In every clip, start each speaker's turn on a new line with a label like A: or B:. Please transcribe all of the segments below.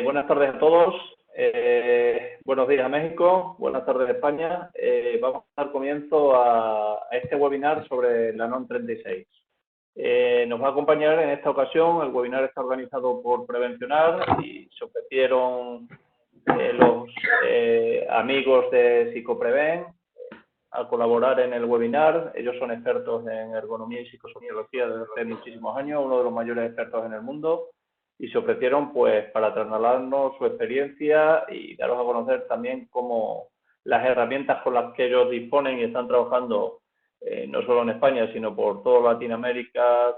A: Buenas tardes a todos. Buenos días a México, buenas tardes a España. Vamos a dar comienzo a este webinar sobre la NOM 36. Nos va a acompañar en esta ocasión. El webinar está organizado por Prevencionar y se ofrecieron los amigos de Psicopreven a colaborar en el webinar. Ellos son expertos en ergonomía y psicosociología desde hace muchísimos años, uno de los mayores expertos en el mundo, y se ofrecieron pues para trasladarnos su experiencia y daros a conocer también cómo las herramientas con las que ellos disponen y están trabajando no solo en España, sino por toda Latinoamérica,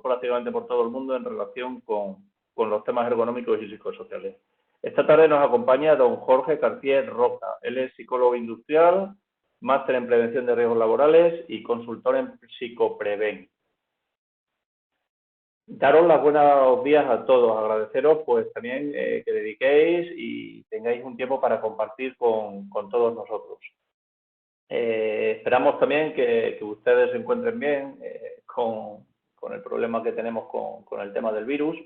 A: prácticamente por todo el mundo en relación con los temas ergonómicos y psicosociales. Esta tarde nos acompaña don Jorge Cartier Roca. Él es psicólogo industrial, máster en prevención de riesgos laborales y consultor en Psicopreven. Daros los buenos días a todos, agradeceros pues también que dediquéis y tengáis un tiempo para compartir con todos nosotros. Esperamos también que ustedes se encuentren bien con el problema que tenemos con el tema del virus.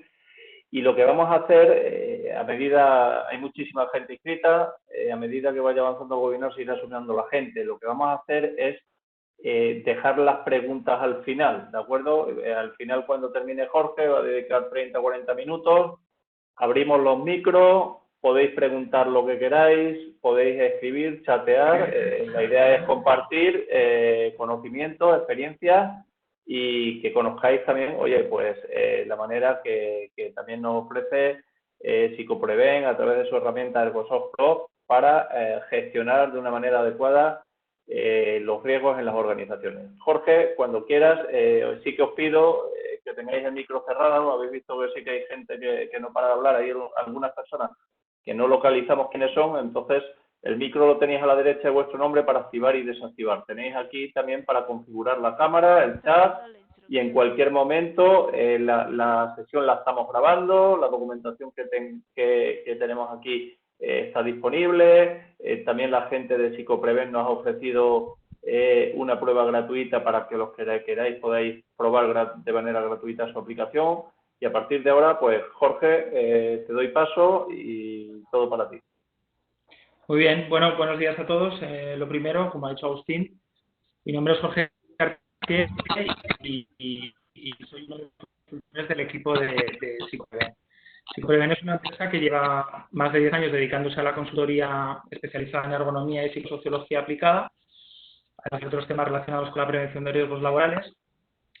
A: Y lo que vamos a hacer, hay muchísima gente inscrita, a medida que vaya avanzando el webinar se irá sumando la gente. Lo que vamos a hacer es dejar las preguntas al final, ¿de acuerdo? Al final, cuando termine Jorge, va a dedicar 30 o 40 minutos, abrimos los micros, podéis preguntar lo que queráis, podéis escribir, chatear. La idea es compartir conocimientos, experiencias y que conozcáis también, oye, pues la manera que también nos ofrece Psicopreven a través de su herramienta ErgoSoft Pro para gestionar de una manera adecuada los riesgos en las organizaciones. Jorge, cuando quieras, sí que os pido que tengáis el micro cerrado. Habéis visto que sí que hay gente que no para de hablar, hay algunas personas que no localizamos quiénes son, entonces el micro lo tenéis a la derecha de vuestro nombre para activar y desactivar. Tenéis aquí también para configurar la cámara, el chat, y en cualquier momento la sesión la estamos grabando, la documentación que tenemos aquí está disponible. También la gente de Psicopreven nos ha ofrecido una prueba gratuita para que los que queráis podáis probar de manera gratuita su aplicación. Y a partir de ahora, pues Jorge, te doy paso y todo para ti.
B: Muy bien, bueno, buenos días a todos. Lo primero, como ha dicho Agustín, mi nombre es Jorge Cartier y soy uno de los consultores del equipo de Psicopreven. Psicopreven es una empresa que lleva más de 10 años dedicándose a la consultoría especializada en ergonomía y psicosociología aplicada, a otros temas relacionados con la prevención de riesgos laborales,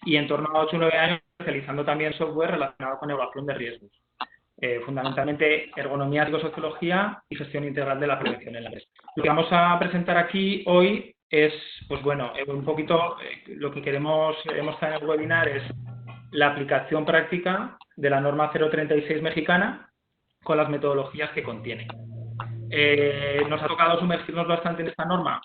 B: y en torno a 8 o 9 años realizando también software relacionado con evaluación de riesgos. Fundamentalmente ergonomía, psicosociología y gestión integral de la prevención en la empresa. Lo que vamos a presentar aquí hoy es, pues bueno, un poquito lo que queremos mostrar en el webinar es la aplicación práctica de la norma 036 mexicana con las metodologías que contiene. Nos ha tocado sumergirnos bastante en esta norma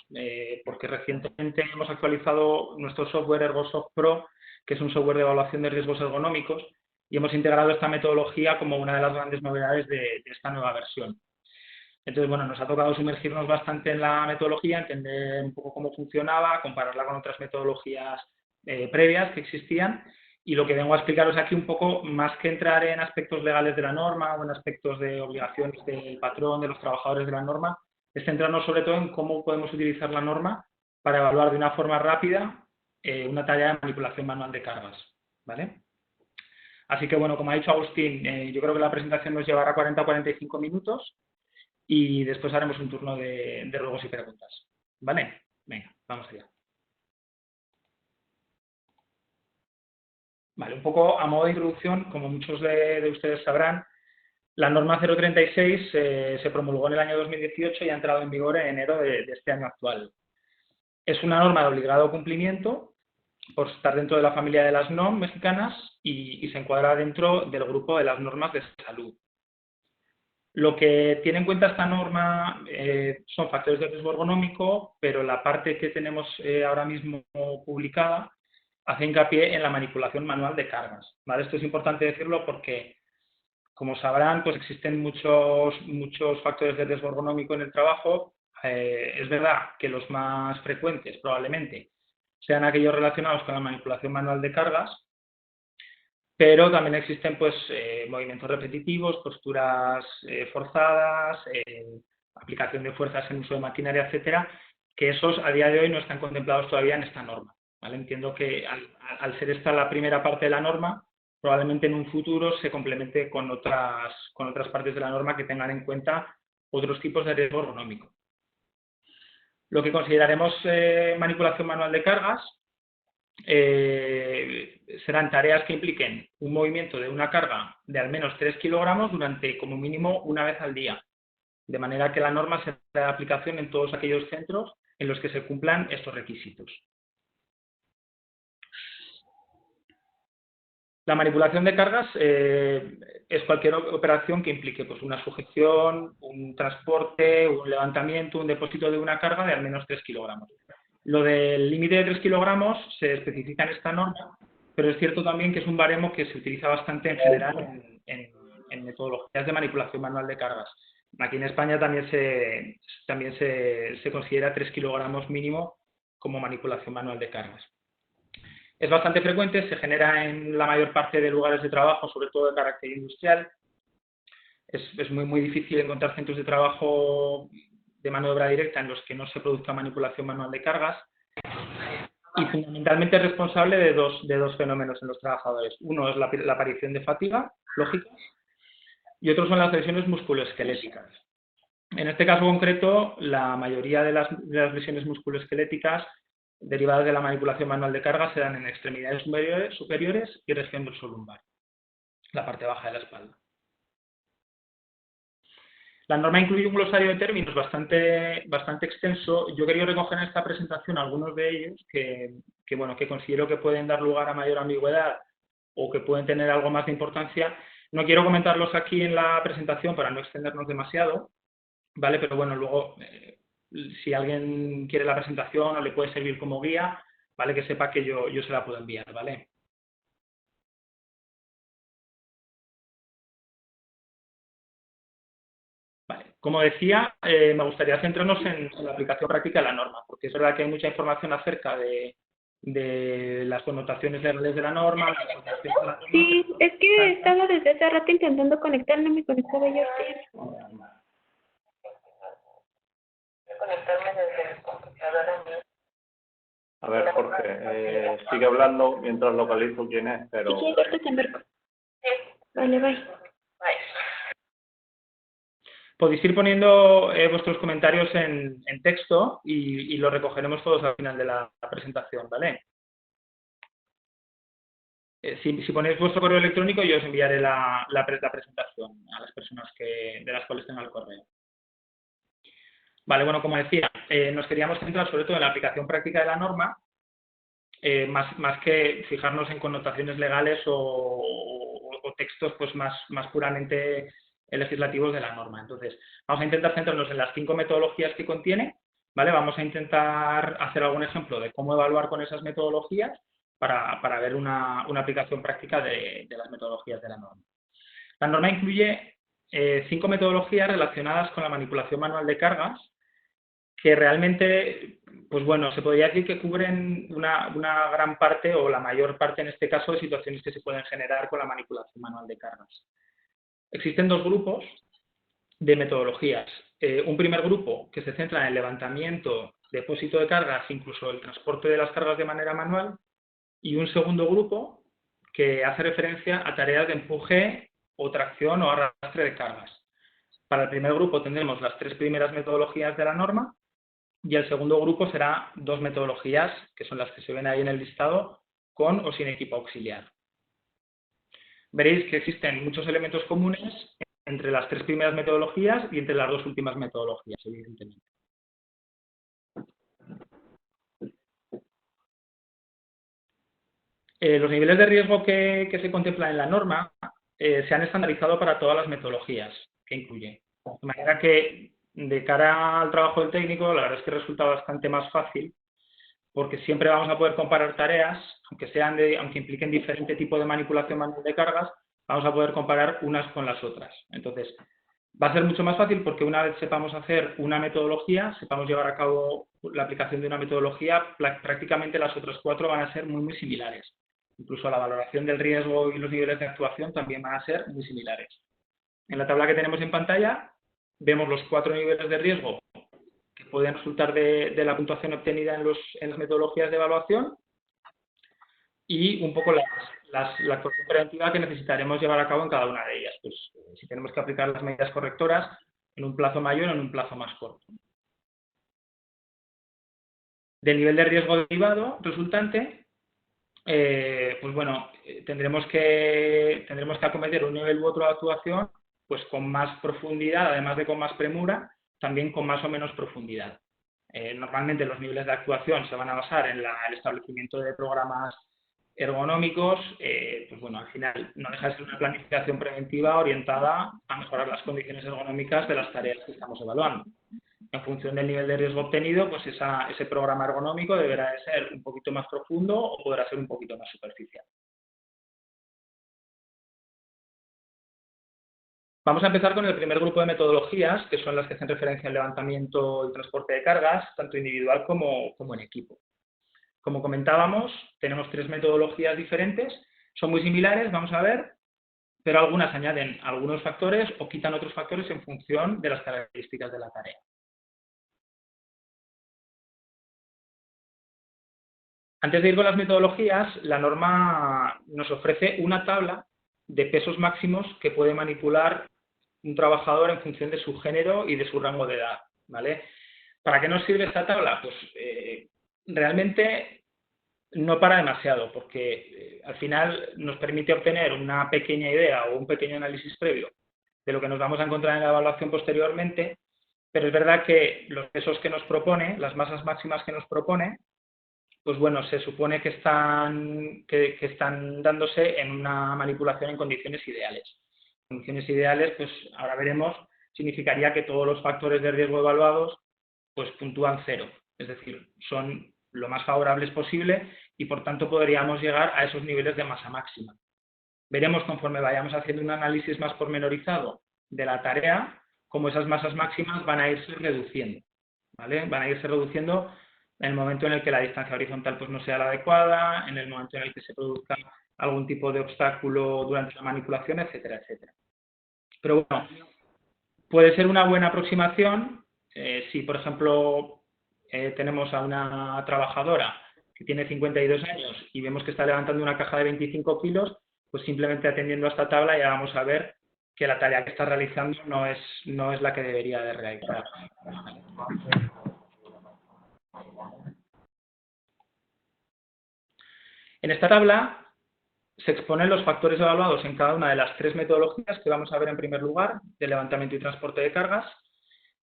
B: porque recientemente hemos actualizado nuestro software ErgoSoft Pro, que es un software de evaluación de riesgos ergonómicos, y hemos integrado esta metodología como una de las grandes novedades de esta nueva versión. Entonces, bueno, nos ha tocado sumergirnos bastante en la metodología, entender un poco cómo funcionaba, compararla con otras metodologías previas que existían, y lo que vengo a explicaros aquí un poco, más que entrar en aspectos legales de la norma o en aspectos de obligaciones del patrón, de los trabajadores de la norma, es centrarnos sobre todo en cómo podemos utilizar la norma para evaluar de una forma rápida una tarea de manipulación manual de cargas, ¿vale? Así que, bueno, como ha dicho Agustín, yo creo que la presentación nos llevará 40 o 45 minutos y después haremos un turno de ruegos y preguntas. ¿Vale? Venga, vamos allá. Vale, un poco a modo de introducción, como muchos de ustedes sabrán, la norma 036 se promulgó en el año 2018 y ha entrado en vigor en enero de este año actual. Es una norma de obligado cumplimiento por estar dentro de la familia de las NOM mexicanas y se encuadra dentro del grupo de las normas de salud. Lo que tiene en cuenta esta norma son factores de riesgo ergonómico, pero la parte que tenemos ahora mismo publicada hace hincapié en la manipulación manual de cargas, ¿vale? Esto es importante decirlo porque, como sabrán, pues existen muchos factores de riesgo ergonómico en el trabajo. Es verdad que los más frecuentes probablemente sean aquellos relacionados con la manipulación manual de cargas, pero también existen pues movimientos repetitivos, posturas forzadas, aplicación de fuerzas en uso de maquinaria, etcétera, que esos a día de hoy no están contemplados todavía en esta norma, ¿vale? Entiendo que al ser esta la primera parte de la norma, probablemente en un futuro se complemente con otras partes de la norma que tengan en cuenta otros tipos de riesgo ergonómico. Lo que consideraremos manipulación manual de cargas serán tareas que impliquen un movimiento de una carga de al menos 3 kilogramos durante como mínimo una vez al día, de manera que la norma será de aplicación en todos aquellos centros en los que se cumplan estos requisitos. La manipulación de cargas es cualquier operación que implique pues, una sujeción, un transporte, un levantamiento, un depósito de una carga de al menos 3 kilogramos. Lo del límite de 3 kilogramos se especifica en esta norma, pero es cierto también que es un baremo que se utiliza bastante en general en metodologías de manipulación manual de cargas. Aquí en España también se considera 3 kilogramos mínimo como manipulación manual de cargas. Es bastante frecuente, se genera en la mayor parte de lugares de trabajo, sobre todo de carácter industrial. Es muy difícil encontrar centros de trabajo de mano de obra directa en los que no se produzca manipulación manual de cargas. Y fundamentalmente es responsable de dos fenómenos en los trabajadores. Uno es la aparición de fatiga lógica y otro son las lesiones musculoesqueléticas. En este caso concreto, la mayoría de las lesiones musculoesqueléticas derivadas de la manipulación manual de carga se dan en extremidades superiores y región dorsolumbar, la parte baja de la espalda. La norma incluye un glosario de términos bastante extenso. Yo he querido recoger en esta presentación algunos de ellos que considero que pueden dar lugar a mayor ambigüedad o que pueden tener algo más de importancia. No quiero comentarlos aquí en la presentación para no extendernos demasiado, ¿vale? Pero bueno, luego, si alguien quiere la presentación o le puede servir como guía, ¿vale? Que sepa que yo se la puedo enviar, ¿vale? Vale. Como decía, me gustaría centrarnos en la aplicación práctica de la norma, porque es verdad que hay mucha información acerca de las connotaciones legales de la norma.
C: Sí, es que estaba desde hace rato intentando conectar, no me conectaba yo. Conectarme desde el computador a mí.
A: A ver, Jorge, sigue hablando mientras localizo quién es, pero...
C: Sí, ahorita te embarco. Sí. Vale, bye.
B: Podéis ir poniendo vuestros comentarios en texto y los recogeremos todos al final de la presentación, ¿vale? Si ponéis vuestro correo electrónico, yo os enviaré la presentación a las personas de las cuales tenga el correo. Vale, bueno, como decía, nos queríamos centrar sobre todo en la aplicación práctica de la norma, más que fijarnos en connotaciones legales o textos pues más puramente legislativos de la norma. Entonces, vamos a intentar centrarnos en las 5 metodologías que contiene, ¿vale? Vamos a intentar hacer algún ejemplo de cómo evaluar con esas metodologías para ver una aplicación práctica de las metodologías de la norma. La norma incluye 5 metodologías relacionadas con la manipulación manual de cargas que realmente, pues bueno, se podría decir que cubren una gran parte o la mayor parte en este caso de situaciones que se pueden generar con la manipulación manual de cargas. Existen 2 grupos de metodologías. Un primer grupo que se centra en el levantamiento, depósito de cargas, incluso el transporte de las cargas de manera manual, y un segundo grupo que hace referencia a tareas de empuje o tracción o arrastre de cargas. Para el primer grupo tendremos las 3 primeras metodologías de la norma y el segundo grupo será 2 metodologías, que son las que se ven ahí en el listado, con o sin equipo auxiliar. Veréis que existen muchos elementos comunes entre las 3 primeras metodologías y entre las 2 últimas metodologías, evidentemente. Los niveles de riesgo que se contemplan en la norma se han estandarizado para todas las metodologías que incluye. De manera que, de cara al trabajo del técnico, la verdad es que resulta bastante más fácil, porque siempre vamos a poder comparar tareas, aunque impliquen diferente tipo de manipulación manual de cargas, vamos a poder comparar unas con las otras. Entonces, va a ser mucho más fácil porque una vez sepamos hacer una metodología, sepamos llevar a cabo la aplicación de una metodología, prácticamente las otras 4 van a ser muy similares. Incluso la valoración del riesgo y los niveles de actuación también van a ser muy similares. En la tabla que tenemos en pantalla vemos los 4 niveles de riesgo que pueden resultar de la puntuación obtenida en las metodologías de evaluación y un poco la actuación preventiva que necesitaremos llevar a cabo en cada una de ellas. Pues si tenemos que aplicar las medidas correctoras en un plazo mayor o en un plazo más corto. Del nivel de riesgo derivado resultante, pues bueno, tendremos que acometer un nivel u otro de actuación pues con más profundidad, además de con más premura, también con más o menos profundidad. Normalmente los niveles de actuación se van a basar en el establecimiento de programas ergonómicos, pues bueno, al final no deja de ser una planificación preventiva orientada a mejorar las condiciones ergonómicas de las tareas que estamos evaluando. En función del nivel de riesgo obtenido, pues ese programa ergonómico deberá de ser un poquito más profundo o podrá ser un poquito más superficial. Vamos a empezar con el primer grupo de metodologías, que son las que hacen referencia al levantamiento y transporte de cargas, tanto individual como en equipo. Como comentábamos, tenemos 3 metodologías diferentes, son muy similares, vamos a ver, pero algunas añaden algunos factores o quitan otros factores en función de las características de la tarea. Antes de ir con las metodologías, la norma nos ofrece una tabla de pesos máximos que puede manipular un trabajador en función de su género y de su rango de edad, ¿vale? ¿Para qué nos sirve esta tabla? Pues realmente no para demasiado, porque al final nos permite obtener una pequeña idea o un pequeño análisis previo de lo que nos vamos a encontrar en la evaluación posteriormente, pero es verdad que los pesos que nos propone, las masas máximas que nos propone, pues bueno, se supone que están dándose en una manipulación en condiciones ideales. Condiciones ideales, pues ahora veremos, significaría que todos los factores de riesgo evaluados pues puntúan 0, es decir, son lo más favorables posible y por tanto podríamos llegar a esos niveles de masa máxima. Veremos conforme vayamos haciendo un análisis más pormenorizado de la tarea, cómo esas masas máximas van a irse reduciendo, ¿vale? Van a irse reduciendo en el momento en el que la distancia horizontal pues no sea la adecuada, en el momento en el que se produzca algún tipo de obstáculo durante la manipulación, etcétera, etcétera. Pero bueno, puede ser una buena aproximación si, por ejemplo, tenemos a una trabajadora que tiene 52 años y vemos que está levantando una caja de 25 kilos, pues simplemente atendiendo a esta tabla ya vamos a ver que la tarea que está realizando no es la que debería de realizar. En esta tabla se exponen los factores evaluados en cada una de las 3 metodologías que vamos a ver en primer lugar, de levantamiento y transporte de cargas.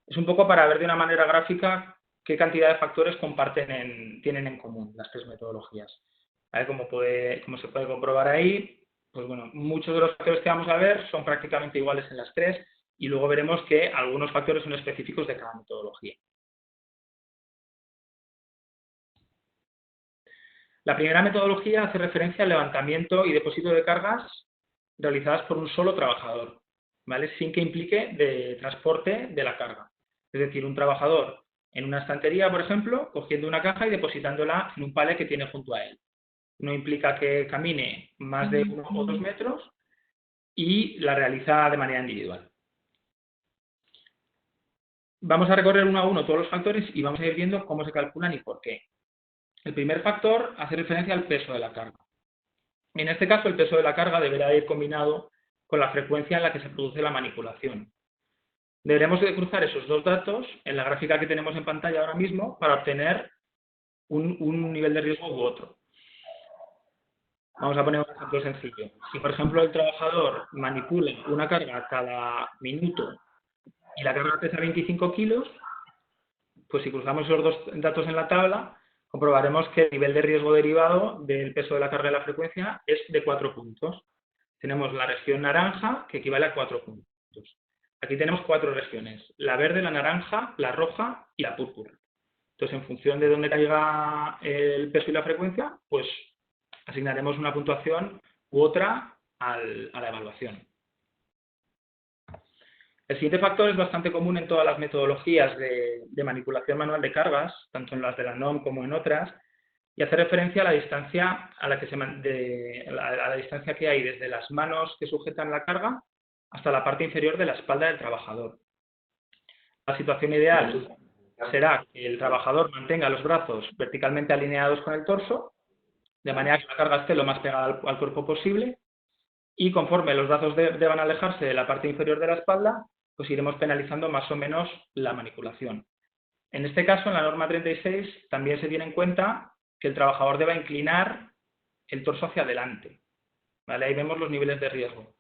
B: Es un poco para ver de una manera gráfica qué cantidad de factores tienen en común las 3 metodologías. ¿Vale? Como se puede comprobar ahí, pues bueno, muchos de los factores que vamos a ver son prácticamente iguales en las 3 y luego veremos que algunos factores son específicos de cada metodología. La primera metodología hace referencia al levantamiento y depósito de cargas realizadas por un solo trabajador, ¿vale? Sin que implique de transporte de la carga. Es decir, un trabajador en una estantería, por ejemplo, cogiendo una caja y depositándola en un palé que tiene junto a él. No implica que camine más de 1 o 2 metros y la realiza de manera individual. Vamos a recorrer uno a uno todos los factores y vamos a ir viendo cómo se calculan y por qué. El primer factor hace referencia al peso de la carga. En este caso, el peso de la carga deberá ir combinado con la frecuencia en la que se produce la manipulación. Deberemos de cruzar esos 2 datos en la gráfica que tenemos en pantalla ahora mismo para obtener un nivel de riesgo u otro. Vamos a poner un ejemplo sencillo. Si, por ejemplo, el trabajador manipula una carga cada minuto y la carga pesa 25 kilos, pues si cruzamos esos 2 datos en la tabla, comprobaremos que el nivel de riesgo derivado del peso de la carga y la frecuencia es de 4 puntos. Tenemos la región naranja, que equivale a 4 puntos. Aquí tenemos 4 regiones, la verde, la naranja, la roja y la púrpura. Entonces, en función de dónde caiga el peso y la frecuencia, pues asignaremos una puntuación u otra a la evaluación. El siguiente factor es bastante común en todas las metodologías de manipulación manual de cargas, tanto en las de la NOM como en otras, y hace referencia a la distancia a la distancia que hay desde las manos que sujetan la carga hasta la parte inferior de la espalda del trabajador. La situación ideal será que el trabajador mantenga los brazos verticalmente alineados con el torso, de manera que la carga esté lo más pegada al cuerpo posible, y conforme los brazos deban alejarse de la parte inferior de la espalda, pues iremos penalizando más o menos la manipulación. En este caso, en la norma 36, también se tiene en cuenta que el trabajador deba inclinar el torso hacia adelante. ¿Vale? Ahí vemos los niveles de riesgo.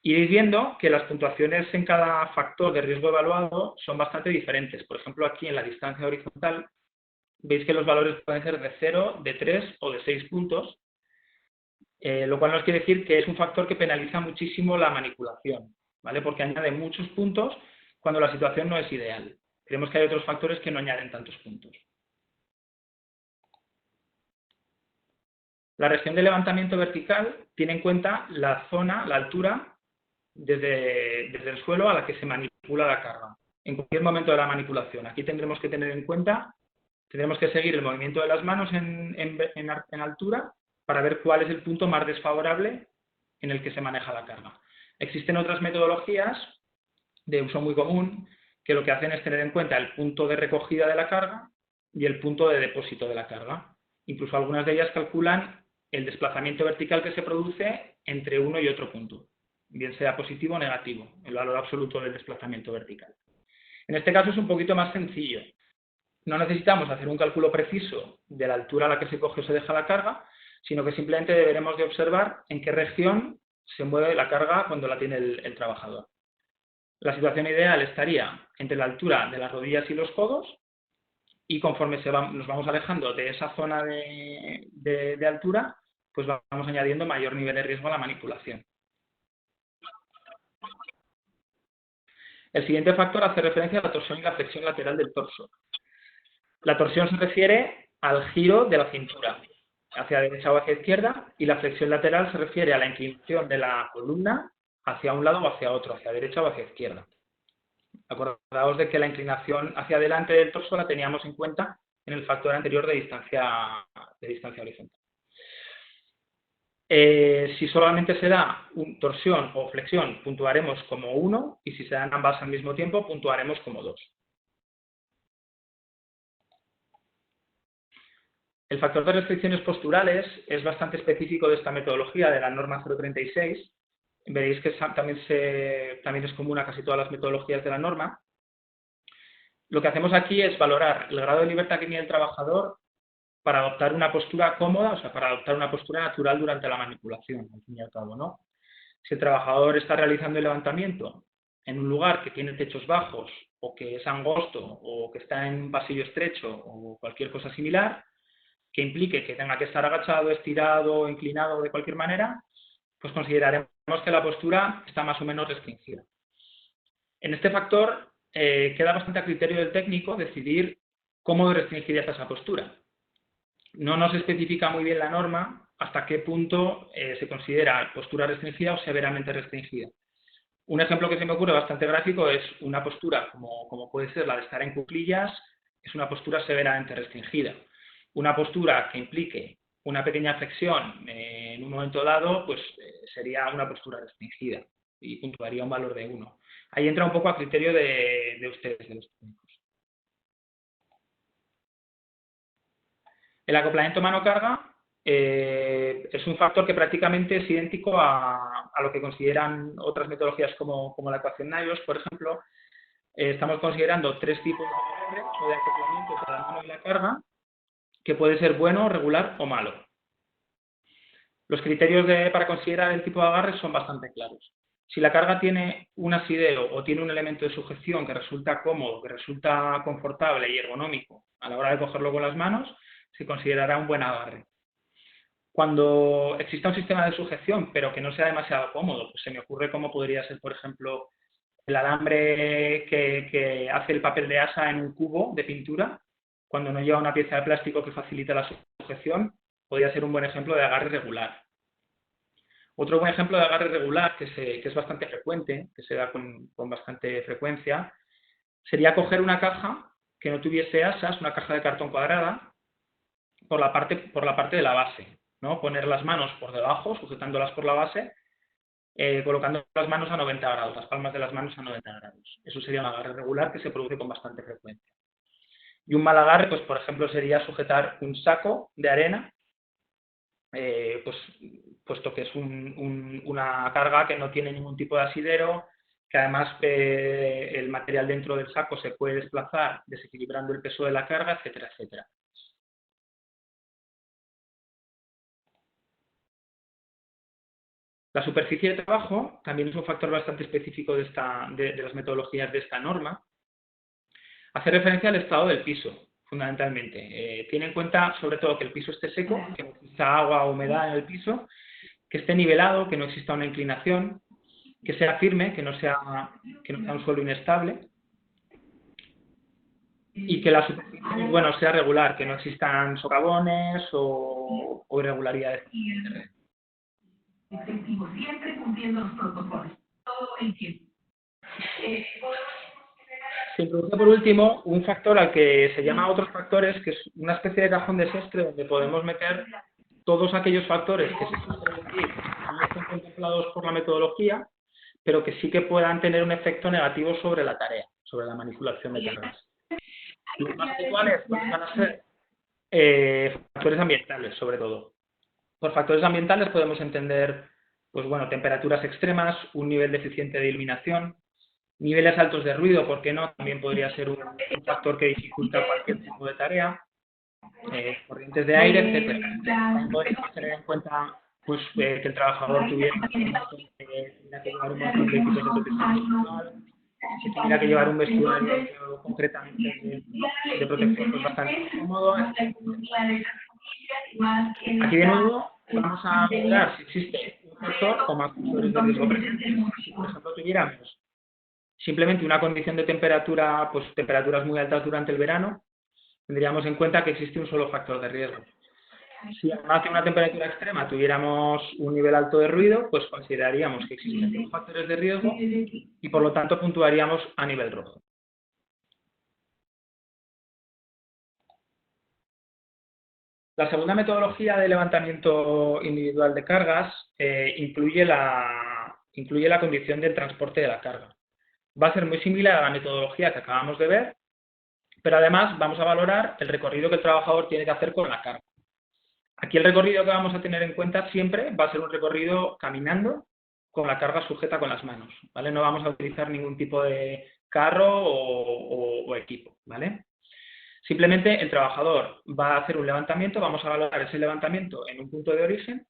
B: Iréis viendo que las puntuaciones en cada factor de riesgo evaluado son bastante diferentes. Por ejemplo, aquí en la distancia horizontal, veis que los valores pueden ser de 0, de 3 o de 6 puntos, lo cual nos quiere decir que es un factor que penaliza muchísimo la manipulación, ¿vale? Porque añade muchos puntos cuando la situación no es ideal. Creemos que hay otros factores que no añaden tantos puntos. La región de levantamiento vertical tiene en cuenta la zona, la altura, desde el suelo a la que se manipula la carga, en cualquier momento de la manipulación. Aquí tendremos que tener en cuenta, tendremos que seguir el movimiento de las manos en altura para ver cuál es el punto más desfavorable en el que se maneja la carga. Existen otras metodologías de uso muy común que lo que hacen es tener en cuenta el punto de recogida de la carga y el punto de depósito de la carga. Incluso algunas de ellas calculan el desplazamiento vertical que se produce entre uno y otro punto, bien sea positivo o negativo, el valor absoluto del desplazamiento vertical. En este caso es un poquito más sencillo. No necesitamos hacer un cálculo preciso de la altura a la que se coge o se deja la carga, sino que simplemente deberemos de observar en qué región se mueve la carga cuando la tiene el trabajador. La situación ideal estaría entre la altura de las rodillas y los codos, y conforme nos vamos alejando de esa zona de altura, pues vamos añadiendo mayor nivel de riesgo a la manipulación. El siguiente factor hace referencia a la torsión y la flexión lateral del torso. La torsión se refiere al giro de la cintura hacia derecha o hacia izquierda, y la flexión lateral se refiere a la inclinación de la columna hacia un lado o hacia otro, hacia derecha o hacia izquierda. Acordaos de que la inclinación hacia adelante del torso la teníamos en cuenta en el factor anterior de distancia horizontal. Si solamente se da torsión o flexión, puntuaremos como 1, y si se dan ambas al mismo tiempo, puntuaremos como 2. El factor de restricciones posturales es bastante específico de esta metodología de la norma 036. Veréis que también es común a casi todas las metodologías de la norma. Lo que hacemos aquí es valorar el grado de libertad que tiene el trabajador para adoptar una postura cómoda, o sea, para adoptar una postura natural durante la manipulación, al fin y al cabo, ¿no? Si el trabajador está realizando el levantamiento en un lugar que tiene techos bajos, o que es angosto, o que está en un pasillo estrecho, o cualquier cosa similar, que implique que tenga que estar agachado, estirado, inclinado de cualquier manera, pues consideraremos que la postura está más o menos restringida. En este factor queda bastante a criterio del técnico decidir cómo de restringida está esa postura. No nos especifica muy bien la norma hasta qué punto se considera postura restringida o severamente restringida. Un ejemplo que se me ocurre bastante gráfico es una postura como puede ser la de estar en cuclillas, es una postura severamente restringida. Una postura que implique una pequeña flexión en un momento dado, pues sería una postura restringida y puntuaría un valor de 1. Ahí entra un poco a criterio de ustedes, de los técnicos. El acoplamiento mano-carga es un factor que prácticamente es idéntico a lo que consideran otras metodologías como la ecuación Navios, por ejemplo. Estamos considerando 3 tipos de agarre o de acoplamiento entre la mano y la carga, que puede ser bueno, regular o malo. Los criterios para considerar el tipo de agarre son bastante claros. Si la carga tiene un asidero o tiene un elemento de sujeción que resulta cómodo, que resulta confortable y ergonómico a la hora de cogerlo con las manos, se considerará un buen agarre. Cuando exista un sistema de sujeción, pero que no sea demasiado cómodo, pues se me ocurre cómo podría ser, por ejemplo, el alambre que hace el papel de asa en un cubo de pintura, cuando no lleva una pieza de plástico que facilita la sujeción, podría ser un buen ejemplo de agarre regular. Otro buen ejemplo de agarre regular, que es bastante frecuente, que se da con bastante frecuencia, sería coger una caja que no tuviese asas, una caja de cartón cuadrada, por la parte de la base, ¿no? Poner las manos por debajo, sujetándolas por la base, colocando las manos a 90 grados, las palmas de las manos a 90 grados. Eso sería un agarre regular que se produce con bastante frecuencia. Y un mal agarre, pues por ejemplo, sería sujetar un saco de arena, puesto que es una carga que no tiene ningún tipo de asidero, que además el material dentro del saco se puede desplazar desequilibrando el peso de la carga, etcétera, etcétera. La superficie de trabajo también es un factor bastante específico de las metodologías de esta norma. Hace referencia al estado del piso, fundamentalmente. Tiene en cuenta, sobre todo, que el piso esté seco, que no exista agua o humedad en el piso, que esté nivelado, que no exista una inclinación, que sea firme, que no sea un suelo inestable, y que la superficie, bueno, sea regular, que no existan socavones o irregularidades.
D: Efectivo, siempre cumpliendo los protocolos, todo el tiempo.
B: Se introduce por último un factor al que se llama otros factores, que es una especie de cajón desastre donde podemos meter todos aquellos factores que no estén contemplados por la metodología, pero que sí que puedan tener un efecto negativo sobre la tarea, sobre la manipulación de cargas. Los más habituales pues, van a ser factores ambientales, sobre todo. Por factores ambientales podemos entender, pues bueno, temperaturas extremas, un nivel deficiente de iluminación, niveles altos de ruido, ¿por qué no? También podría ser un factor que dificulta cualquier tipo de tarea, corrientes de aire, etc. También podríamos tener en cuenta pues, que el trabajador tuviera que llevar un montón de equipos de protección individual, si tuviera que llevar un vestuario concretamente de protección pues, bastante cómodo. Aquí de nuevo vamos a mirar si existe un factor o más factores de riesgo presentes. Si por ejemplo tuviéramos simplemente una condición de temperatura, pues temperaturas muy altas durante el verano, tendríamos en cuenta que existe un solo factor de riesgo. Si además de una temperatura extrema tuviéramos un nivel alto de ruido, pues consideraríamos que existen dos factores de riesgo y por lo tanto puntuaríamos a nivel rojo. La segunda metodología de levantamiento individual de cargas incluye la condición del transporte de la carga. Va a ser muy similar a la metodología que acabamos de ver, pero además vamos a valorar el recorrido que el trabajador tiene que hacer con la carga. Aquí el recorrido que vamos a tener en cuenta siempre va a ser un recorrido caminando con la carga sujeta con las manos, ¿vale? No vamos a utilizar ningún tipo de carro o equipo, ¿vale? Simplemente el trabajador va a hacer un levantamiento, vamos a valorar ese levantamiento en un punto de origen,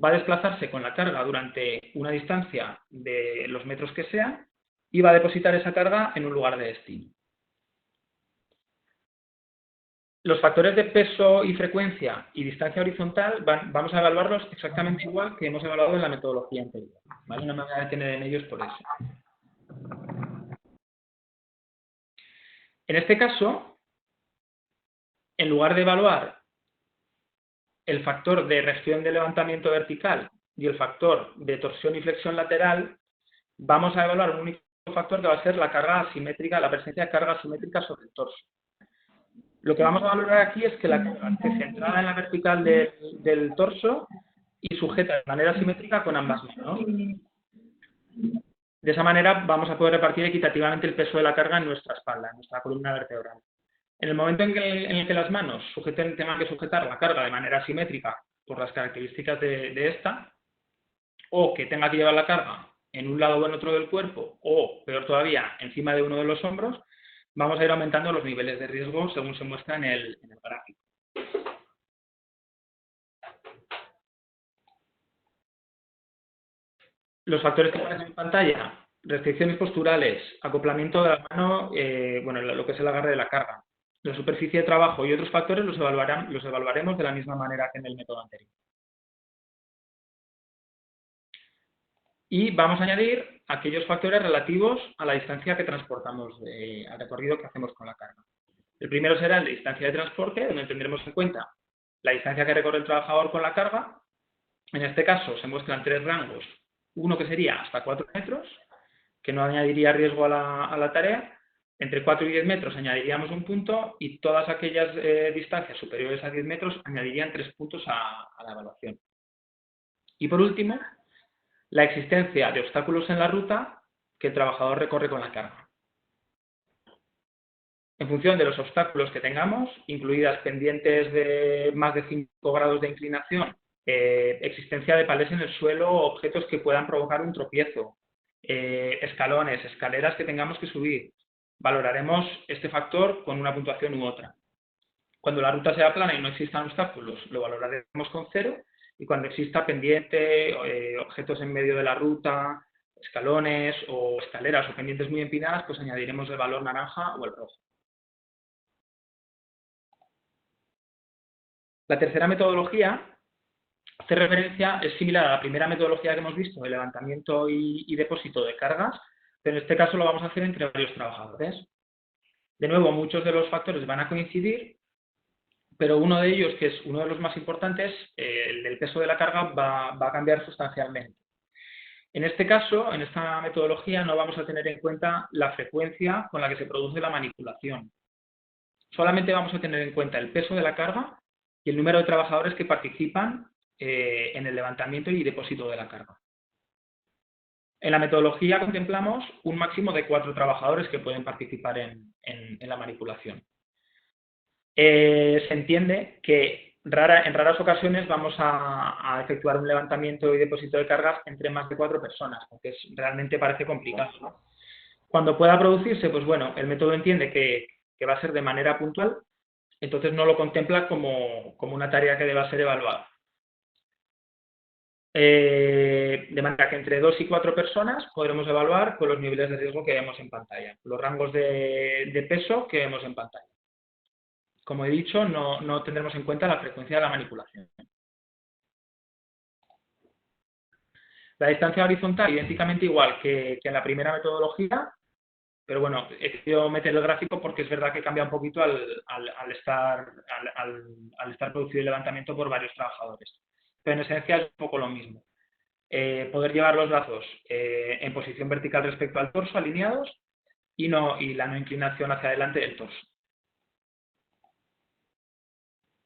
B: va a desplazarse con la carga durante una distancia de los metros que sean y va a depositar esa carga en un lugar de destino. Los factores de peso y frecuencia y distancia horizontal vamos a evaluarlos exactamente igual que hemos evaluado en la metodología anterior, ¿vale? No me voy a detener en ellos por eso. En este caso, en lugar de evaluar el factor de región de levantamiento vertical y el factor de torsión y flexión lateral, vamos a evaluar un único factor que va a ser la carga asimétrica, la presencia de carga asimétrica sobre el torso. Lo que vamos a valorar aquí es que la carga esté centrada en la vertical del torso y sujeta de manera asimétrica con ambas manos. De esa manera vamos a poder repartir equitativamente el peso de la carga en nuestra espalda, en nuestra columna vertebral. En el momento en el que las manos tengan que sujetar la carga de manera asimétrica por las características de esta, o que tenga que llevar la carga en un lado o en otro del cuerpo, o peor todavía, encima de uno de los hombros, vamos a ir aumentando los niveles de riesgo según se muestra en el gráfico. Los factores que aparecen en pantalla, restricciones posturales, acoplamiento de la mano, bueno, lo que es el agarre de la carga, la superficie de trabajo y otros factores los evaluaremos de la misma manera que en el método anterior. Y vamos a añadir aquellos factores relativos a la distancia que transportamos, al recorrido que hacemos con la carga. El primero será el de distancia de transporte, donde tendremos en cuenta la distancia que recorre el trabajador con la carga. En este caso se muestran tres rangos. Uno que sería hasta 4 metros, que no añadiría riesgo a la tarea. Entre 4 y 10 metros añadiríamos un punto y todas aquellas distancias superiores a 10 metros añadirían 3 puntos a la evaluación. Y por último, la existencia de obstáculos en la ruta que el trabajador recorre con la carga. En función de los obstáculos que tengamos, incluidas pendientes de más de 5 grados de inclinación, existencia de palés en el suelo o objetos que puedan provocar un tropiezo, escalones, escaleras que tengamos que subir, valoraremos este factor con una puntuación u otra. Cuando la ruta sea plana y no existan obstáculos, lo valoraremos con 0, y cuando exista pendiente, objetos en medio de la ruta, escalones o escaleras o pendientes muy empinadas, pues añadiremos el valor naranja o el rojo. La tercera metodología hace referencia, es similar a la primera metodología que hemos visto, de levantamiento y depósito de cargas, pero en este caso lo vamos a hacer entre varios trabajadores. De nuevo, muchos de los factores van a coincidir, pero uno de ellos, que es uno de los más importantes, el del peso de la carga, va a cambiar sustancialmente. En este caso, en esta metodología, no vamos a tener en cuenta la frecuencia con la que se produce la manipulación. Solamente vamos a tener en cuenta el peso de la carga y el número de trabajadores que participan en el levantamiento y depósito de la carga. En la metodología contemplamos un máximo de 4 trabajadores que pueden participar en la manipulación. Se entiende que en raras ocasiones vamos a efectuar un levantamiento y depósito de cargas entre más de 4 personas, porque realmente parece complicado, ¿no? Cuando pueda producirse, pues bueno, el método entiende que va a ser de manera puntual, entonces no lo contempla como una tarea que deba ser evaluada. De manera que entre 2 y 4 personas podremos evaluar con los niveles de riesgo que vemos en pantalla, los rangos de peso que vemos en pantalla. Como he dicho, no tendremos en cuenta la frecuencia de la manipulación. La distancia horizontal, idénticamente igual que en la primera metodología, pero bueno, he querido meter el gráfico porque es verdad que cambia un poquito al estar producido el levantamiento por varios trabajadores. Pero en esencia es un poco lo mismo. Poder llevar los brazos en posición vertical respecto al torso, alineados, y la no inclinación hacia adelante del torso.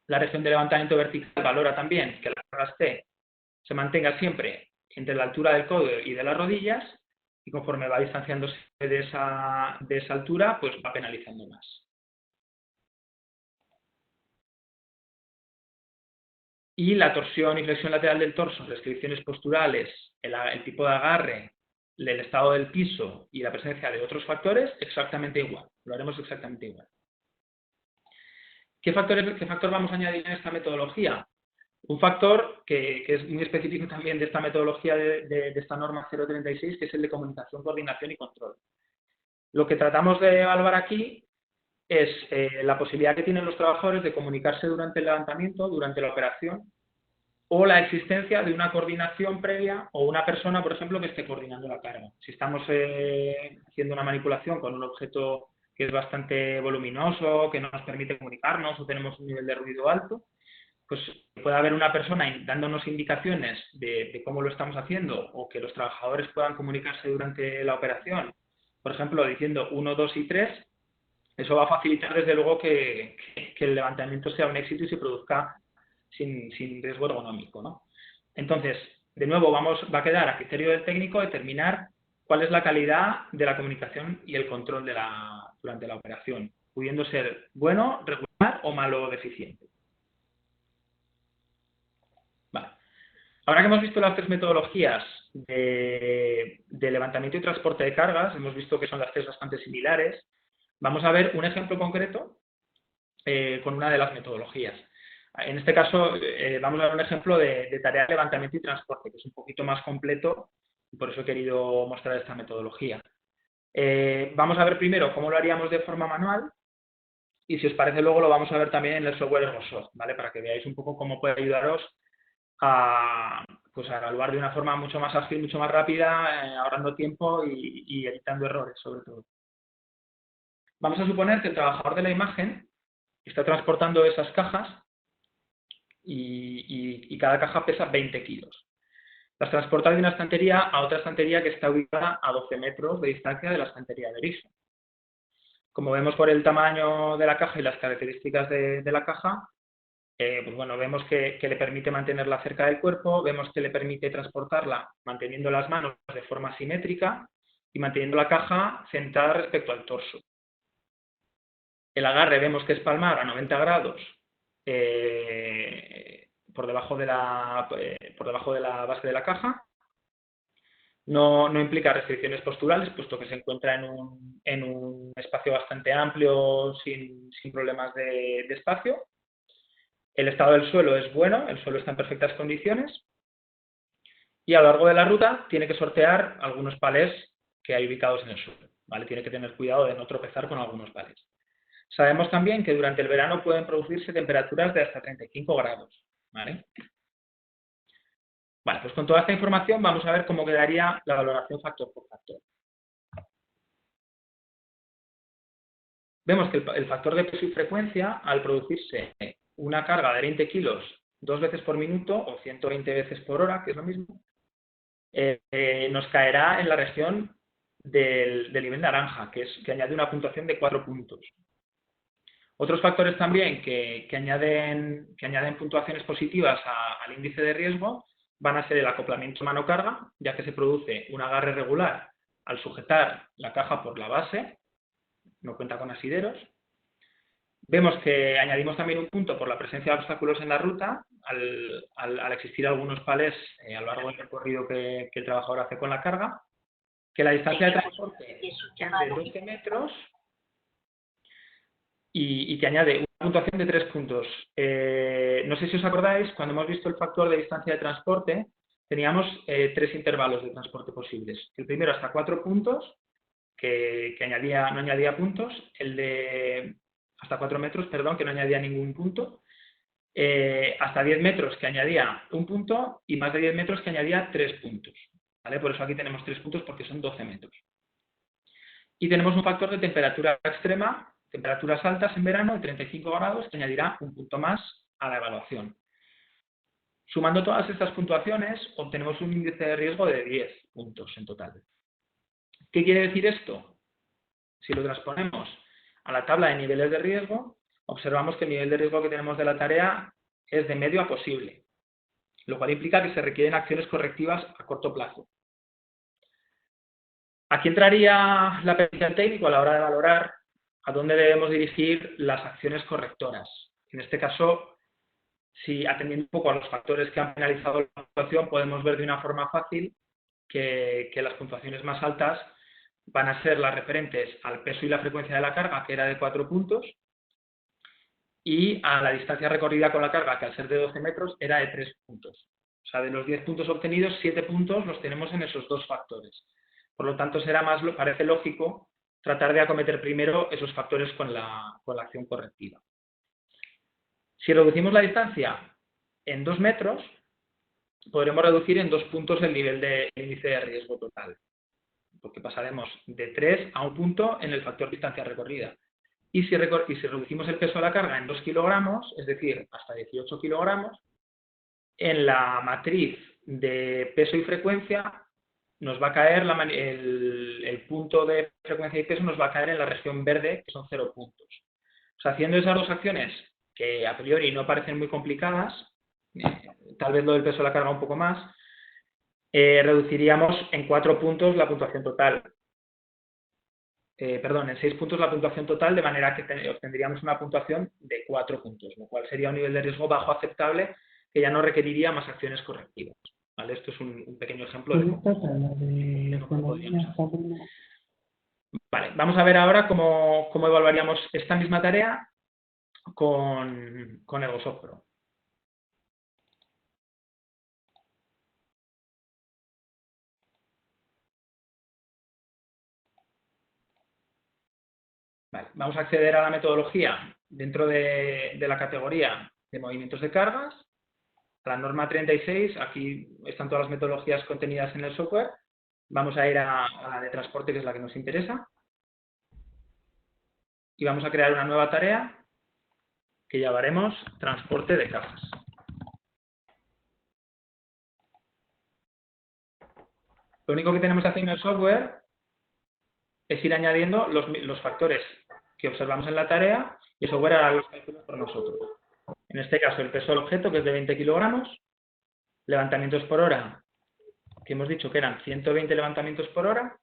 B: La región de levantamiento vertical valora también que la carga se mantenga siempre entre la altura del codo y de las rodillas, y conforme va distanciándose de esa altura, pues va penalizando más. Y la torsión y flexión lateral del torso, restricciones posturales, el tipo de agarre, el estado del piso y la presencia de otros factores, exactamente igual. Lo haremos exactamente igual. ¿Qué factor vamos a añadir en esta metodología? Un factor que es muy específico también de esta metodología de esta norma 036, que es el de comunicación, coordinación y control. Lo que tratamos de evaluar aquí es la posibilidad que tienen los trabajadores de comunicarse durante el levantamiento, durante la operación, o la existencia de una coordinación previa o una persona, por ejemplo, que esté coordinando la carga. Si estamos haciendo una manipulación con un objeto que es bastante voluminoso, que no nos permite comunicarnos o tenemos un nivel de ruido alto, pues puede haber una persona dándonos indicaciones de cómo lo estamos haciendo, o que los trabajadores puedan comunicarse durante la operación, por ejemplo, diciendo 1, 2 y 3, eso va a facilitar desde luego que el levantamiento sea un éxito y se produzca sin riesgo ergonómico, ¿no? Entonces, de nuevo, va a quedar a criterio del técnico determinar cuál es la calidad de la comunicación y el control durante la operación, pudiendo ser bueno, regular o malo o deficiente. Vale. Ahora que hemos visto las 3 metodologías de levantamiento y transporte de cargas, hemos visto que son las 3 bastante similares, vamos a ver un ejemplo concreto con una de las metodologías. En este caso, vamos a ver un ejemplo de tarea de levantamiento y transporte, que es un poquito más completo, y por eso he querido mostrar esta metodología. Vamos a ver primero cómo lo haríamos de forma manual, y si os parece luego lo vamos a ver también en el software Ergosoft, ¿vale? Para que veáis un poco cómo puede ayudaros a evaluar de una forma mucho más ágil, mucho más rápida, ahorrando tiempo y evitando errores, sobre todo. Vamos a suponer que el trabajador de la imagen está transportando esas cajas y cada caja pesa 20 kilos. Las transporta de una estantería a otra estantería que está ubicada a 12 metros de distancia de la estantería de origen. Como vemos por el tamaño de la caja y las características de la caja, pues bueno, vemos que le permite mantenerla cerca del cuerpo, vemos que le permite transportarla manteniendo las manos de forma simétrica y manteniendo la caja centrada respecto al torso. El agarre vemos que es palmar a 90 grados por debajo de la base de la caja. No implica restricciones posturales, puesto que se encuentra en un espacio bastante amplio sin problemas de espacio. El estado del suelo es bueno, el suelo está en perfectas condiciones. Y a lo largo de la ruta tiene que sortear algunos palés que hay ubicados en el suelo, ¿vale? Tiene que tener cuidado de no tropezar con algunos palés. Sabemos también que durante el verano pueden producirse temperaturas de hasta 35 grados, ¿vale? Vale, pues con toda esta información vamos a ver cómo quedaría la valoración factor por factor. Vemos que el factor de peso y frecuencia, al producirse una carga de 20 kilos 2 veces por minuto o 120 veces por hora, que es lo mismo, nos caerá en la región del nivel naranja, que añade una puntuación de 4 puntos. Otros factores también que añaden puntuaciones positivas al índice de riesgo van a ser el acoplamiento mano-carga, ya que se produce un agarre regular al sujetar la caja por la base, no cuenta con asideros. Vemos que añadimos también un punto por la presencia de obstáculos en la ruta, al existir algunos palés a lo largo del recorrido que el trabajador hace con la carga, que la distancia de transporte es de 12 metros y que añade una puntuación de 3 puntos. No sé si os acordáis, cuando hemos visto el factor de distancia de transporte, teníamos 3 intervalos de transporte posibles. El primero hasta 4 puntos, que no añadía puntos, el de hasta 4 metros, perdón, que no añadía ningún punto, hasta 10 metros que añadía un punto y más de 10 metros que añadía 3 puntos. ¿Vale? Por eso aquí tenemos 3 puntos porque son 12 metros. Y tenemos un factor de temperatura extrema, temperaturas altas en verano de 35 grados, que añadirá un punto más a la evaluación. Sumando todas estas puntuaciones, obtenemos un índice de riesgo de 10 puntos en total. ¿Qué quiere decir esto? Si lo transponemos a la tabla de niveles de riesgo, observamos que el nivel de riesgo que tenemos de la tarea es de medio a posible, lo cual implica que se requieren acciones correctivas a corto plazo. Aquí entraría la pericia del técnico a la hora de valorar a dónde debemos dirigir las acciones correctoras. En este caso, si atendiendo un poco a los factores que han penalizado la puntuación, podemos ver de una forma fácil que las puntuaciones más altas van a ser las referentes al peso y la frecuencia de la carga, que era de 4 puntos, y a la distancia recorrida con la carga, que al ser de 12 metros era de 3 puntos. O sea, de los 10 puntos obtenidos, 7 puntos los tenemos en esos dos factores. Por lo tanto, parece lógico tratar de acometer primero esos factores con la acción correctiva. Si reducimos la distancia en 2 metros, podremos reducir en 2 puntos el nivel de índice de riesgo total, porque pasaremos de 3 a 1 punto en el factor distancia recorrida. Y si reducimos el peso de la carga en 2 kilogramos, es decir, hasta 18 kilogramos, en la matriz de peso y frecuencia nos va a caer el punto de frecuencia y peso nos va a caer en la región verde, que son 0 puntos. O sea, haciendo esas dos acciones, que a priori no parecen muy complicadas, tal vez lo del peso de la carga un poco más, reduciríamos en 4 puntos la puntuación total. En 6 puntos la puntuación total, de manera que obtendríamos una puntuación de 4 puntos, lo cual sería un nivel de riesgo bajo aceptable que ya no requeriría más acciones correctivas. ¿Vale? Esto es un pequeño ejemplo de cómo podríamos hacer. Vale, vamos a ver ahora cómo evaluaríamos esta misma tarea con Ergosoft Pro. Vale, vamos a acceder a la metodología dentro de la categoría de movimientos de cargas, a la norma 36, aquí están todas las metodologías contenidas en el software. Vamos a ir a la de transporte, que es la que nos interesa. Y vamos a crear una nueva tarea que llamaremos transporte de cajas. Lo único que tenemos que hacer en el software es ir añadiendo los factores que observamos en la tarea y el software hará los cálculos por nosotros. En este caso, el peso del objeto, que es de 20 kilogramos, levantamientos por hora, que hemos dicho que eran 120 levantamientos por hora,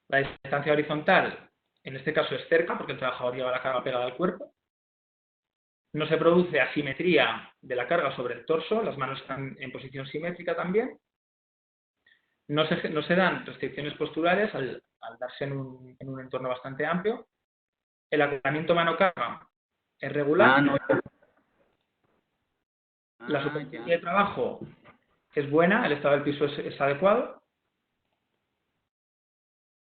B: la distancia horizontal, en este caso es cerca, porque el trabajador lleva la carga pegada al cuerpo, no se produce asimetría de la carga sobre el torso, las manos están en posición simétrica también, no se dan restricciones posturales al darse en un entorno bastante amplio, el acoplamiento mano-carga es regular, la superficie de trabajo es buena, el estado del piso es adecuado,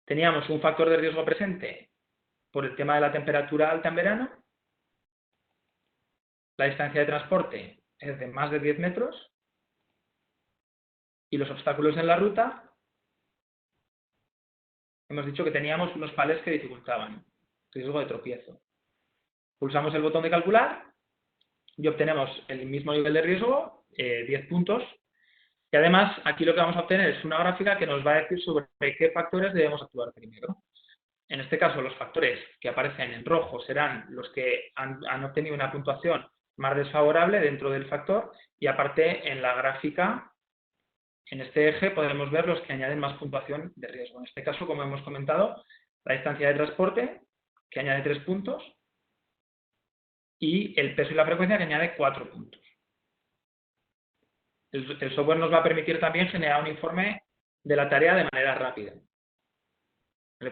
B: teníamos un factor de riesgo presente por el tema de la temperatura alta en verano, la distancia de transporte es de más de 10 metros y los obstáculos en la ruta, hemos dicho que teníamos unos palés que dificultaban, riesgo de tropiezo. Pulsamos el botón de calcular y obtenemos el mismo nivel de riesgo, 10 puntos, y además aquí lo que vamos a obtener es una gráfica que nos va a decir sobre qué factores debemos actuar primero. En este caso, los factores que aparecen en rojo serán los que han obtenido una puntuación más desfavorable dentro del factor, y aparte en la gráfica, en este eje, podemos ver los que añaden más puntuación de riesgo. En este caso, como hemos comentado, la distancia de transporte, que añade 3 puntos, y el peso y la frecuencia, que añade 4 puntos. El software nos va a permitir también generar un informe de la tarea de manera rápida.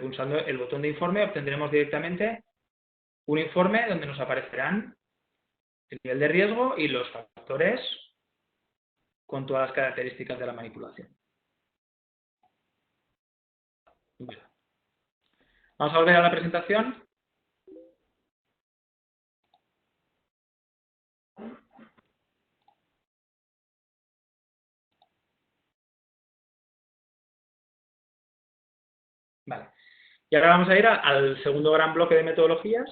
B: Pulsando el botón de informe obtendremos directamente un informe donde nos aparecerán el nivel de riesgo y los factores con todas las características de la manipulación. Bueno. Vamos a volver a la presentación. Vale. Y ahora vamos a ir al segundo gran bloque de metodologías,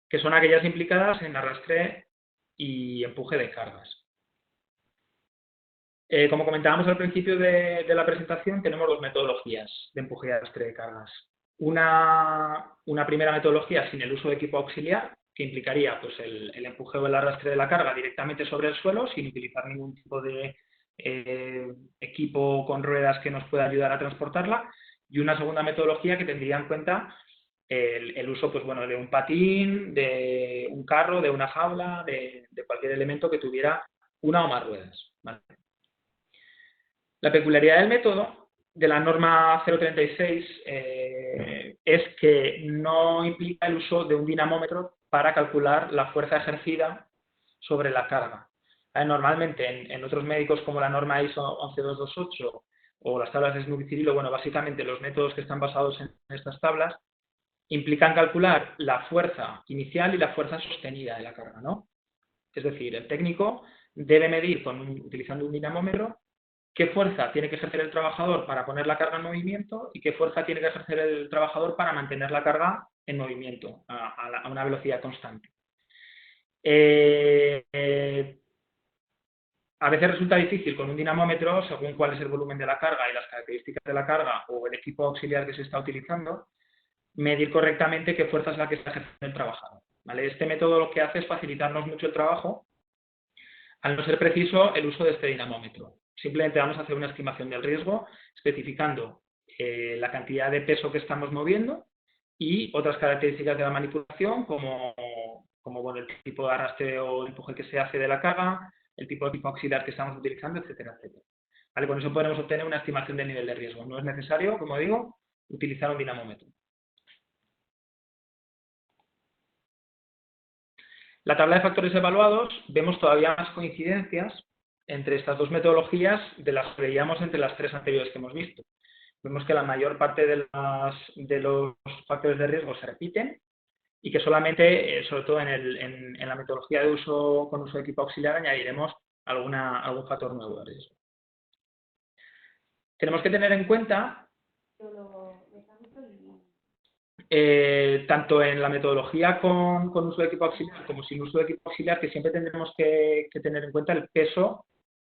B: que son aquellas implicadas en arrastre y empuje de cargas. Como comentábamos al principio de la presentación, tenemos dos metodologías de empuje y arrastre de cargas. Una primera metodología sin el uso de equipo auxiliar, que implicaría pues, el empuje o el arrastre de la carga directamente sobre el suelo, sin utilizar ningún tipo de equipo con ruedas que nos pueda ayudar a transportarla. Y una segunda metodología que tendría en cuenta el uso pues, bueno, de un patín, de un carro, de una jaula, de cualquier elemento que tuviera una o más ruedas. ¿Vale? La peculiaridad del método de la norma 036 es que no implica el uso de un dinamómetro para calcular la fuerza ejercida sobre la carga. Normalmente en otros médicos como la norma ISO 11228 o las tablas de Snook y Cirilo, bueno, básicamente los métodos que están basados en estas tablas implican calcular la fuerza inicial y la fuerza sostenida de la carga, ¿no? Es decir, el técnico debe medir utilizando un dinamómetro qué fuerza tiene que ejercer el trabajador para poner la carga en movimiento y qué fuerza tiene que ejercer el trabajador para mantener la carga en movimiento a una velocidad constante. A veces resulta difícil con un dinamómetro, según cuál es el volumen de la carga y las características de la carga o el equipo auxiliar que se está utilizando, medir correctamente qué fuerza es la que está ejerciendo el trabajador. ¿Vale? Este método lo que hace es facilitarnos mucho el trabajo, al no ser preciso el uso de este dinamómetro. Simplemente vamos a hacer una estimación del riesgo, especificando la cantidad de peso que estamos moviendo y otras características de la manipulación, como bueno, el tipo de arrastre o empuje que se hace de la carga, el tipo de equipo auxiliar que estamos utilizando, etcétera, etcétera. ¿Vale? Con eso podremos obtener una estimación del nivel de riesgo. No es necesario, como digo, utilizar un dinamómetro. La tabla de factores evaluados, vemos todavía más coincidencias entre estas dos metodologías de las que veíamos entre las tres anteriores que hemos visto. Vemos que la mayor parte de los factores de riesgo se repiten y que solamente, sobre todo en la metodología de uso con uso de equipo auxiliar, añadiremos algún factor nuevo de riesgo. Tenemos que tener en cuenta, tanto en la metodología con uso de equipo auxiliar como sin uso de equipo auxiliar, que siempre tendremos que tener en cuenta el peso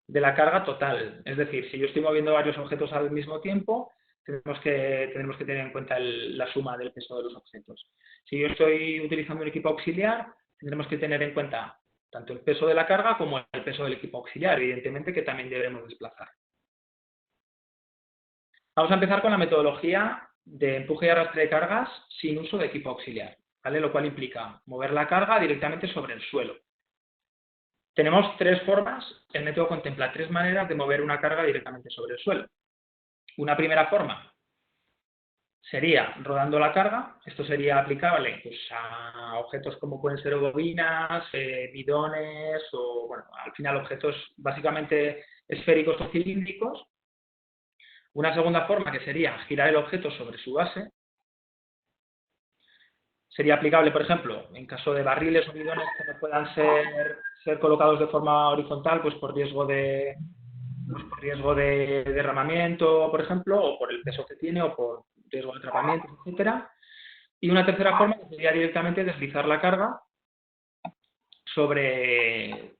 B: de la carga total. Es decir, si yo estoy moviendo varios objetos al mismo tiempo, tendremos que tener en cuenta la suma del peso de los objetos. Si yo estoy utilizando un equipo auxiliar, tendremos que tener en cuenta tanto el peso de la carga como el peso del equipo auxiliar, evidentemente, que también debemos desplazar. Vamos a empezar con la metodología de empuje y arrastre de cargas sin uso de equipo auxiliar, ¿vale? Lo cual implica mover la carga directamente sobre el suelo. Tenemos tres formas, el método contempla tres maneras de mover una carga directamente sobre el suelo. Una primera forma sería rodando la carga. Esto sería aplicable pues, a objetos como pueden ser bobinas, bidones o, bueno, al final objetos básicamente esféricos o cilíndricos. Una segunda forma, que sería girar el objeto sobre su base, sería aplicable, por ejemplo, en caso de barriles o bidones que no puedan ser colocados de forma horizontal, pues por riesgo de derramamiento, por ejemplo, o por el peso que tiene, o por riesgo de atrapamiento, etcétera. Y una tercera forma que sería directamente deslizar la carga sobre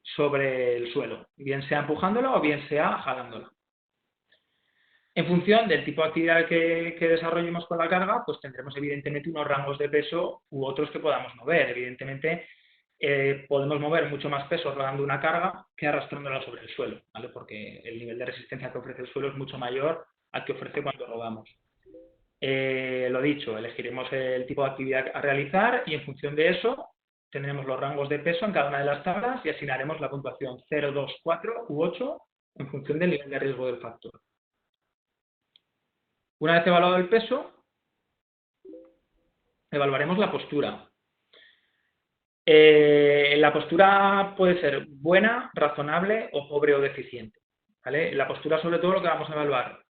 B: el suelo, bien sea empujándola o bien sea jalándola. En función del tipo de actividad que desarrollemos con la carga, pues tendremos evidentemente unos rangos de peso u otros que podamos mover. Evidentemente, podemos mover mucho más peso rodando una carga que arrastrándola sobre el suelo, ¿vale? Porque el nivel de resistencia que ofrece el suelo es mucho mayor al que ofrece cuando rodamos. Lo dicho, elegiremos el tipo de actividad a realizar y en función de eso tendremos los rangos de peso en cada una de las tablas y asignaremos la puntuación 0, 2, 4 u 8 en función del nivel de riesgo del factor. Una vez evaluado el peso, evaluaremos la postura. La postura puede ser buena, razonable o pobre o deficiente, ¿vale? La postura, sobre todo, lo que vamos a evaluar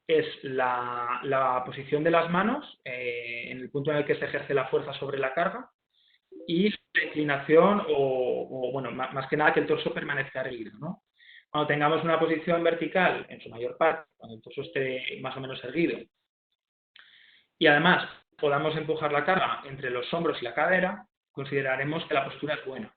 B: es la posición de las manos en el punto en el que se ejerce la fuerza sobre la carga y la inclinación o bueno, más que nada que el torso permanezca erguido, ¿no? Cuando tengamos una posición vertical, en su mayor parte, cuando el torso esté más o menos erguido, y además podamos empujar la carga entre los hombros y la cadera, consideraremos que la postura es buena.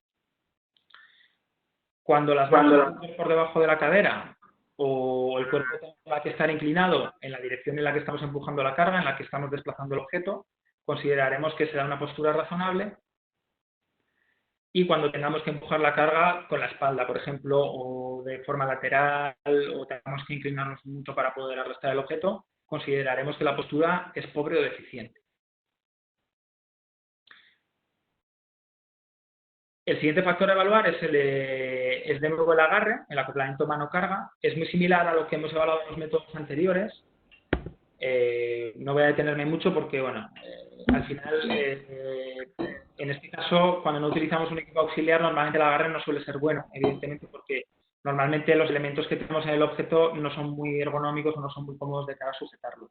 B: Cuando las manos están por debajo de la cadera o el cuerpo tenga que estar inclinado en la dirección en la que estamos empujando la carga, en la que estamos desplazando el objeto, consideraremos que será una postura razonable. Y cuando tengamos que empujar la carga con la espalda, por ejemplo, o de forma lateral, o tengamos que inclinarnos mucho para poder arrastrar el objeto, consideraremos que la postura es pobre o deficiente. El siguiente factor a evaluar es de nuevo el agarre, el acoplamiento mano-carga. Es muy similar a lo que hemos evaluado en los métodos anteriores. No voy a detenerme mucho porque, bueno, al final, en este caso, cuando no utilizamos un equipo auxiliar, normalmente el agarre no suele ser bueno, evidentemente, porque normalmente los elementos que tenemos en el objeto no son muy ergonómicos o no son muy cómodos de cara a sujetarlo.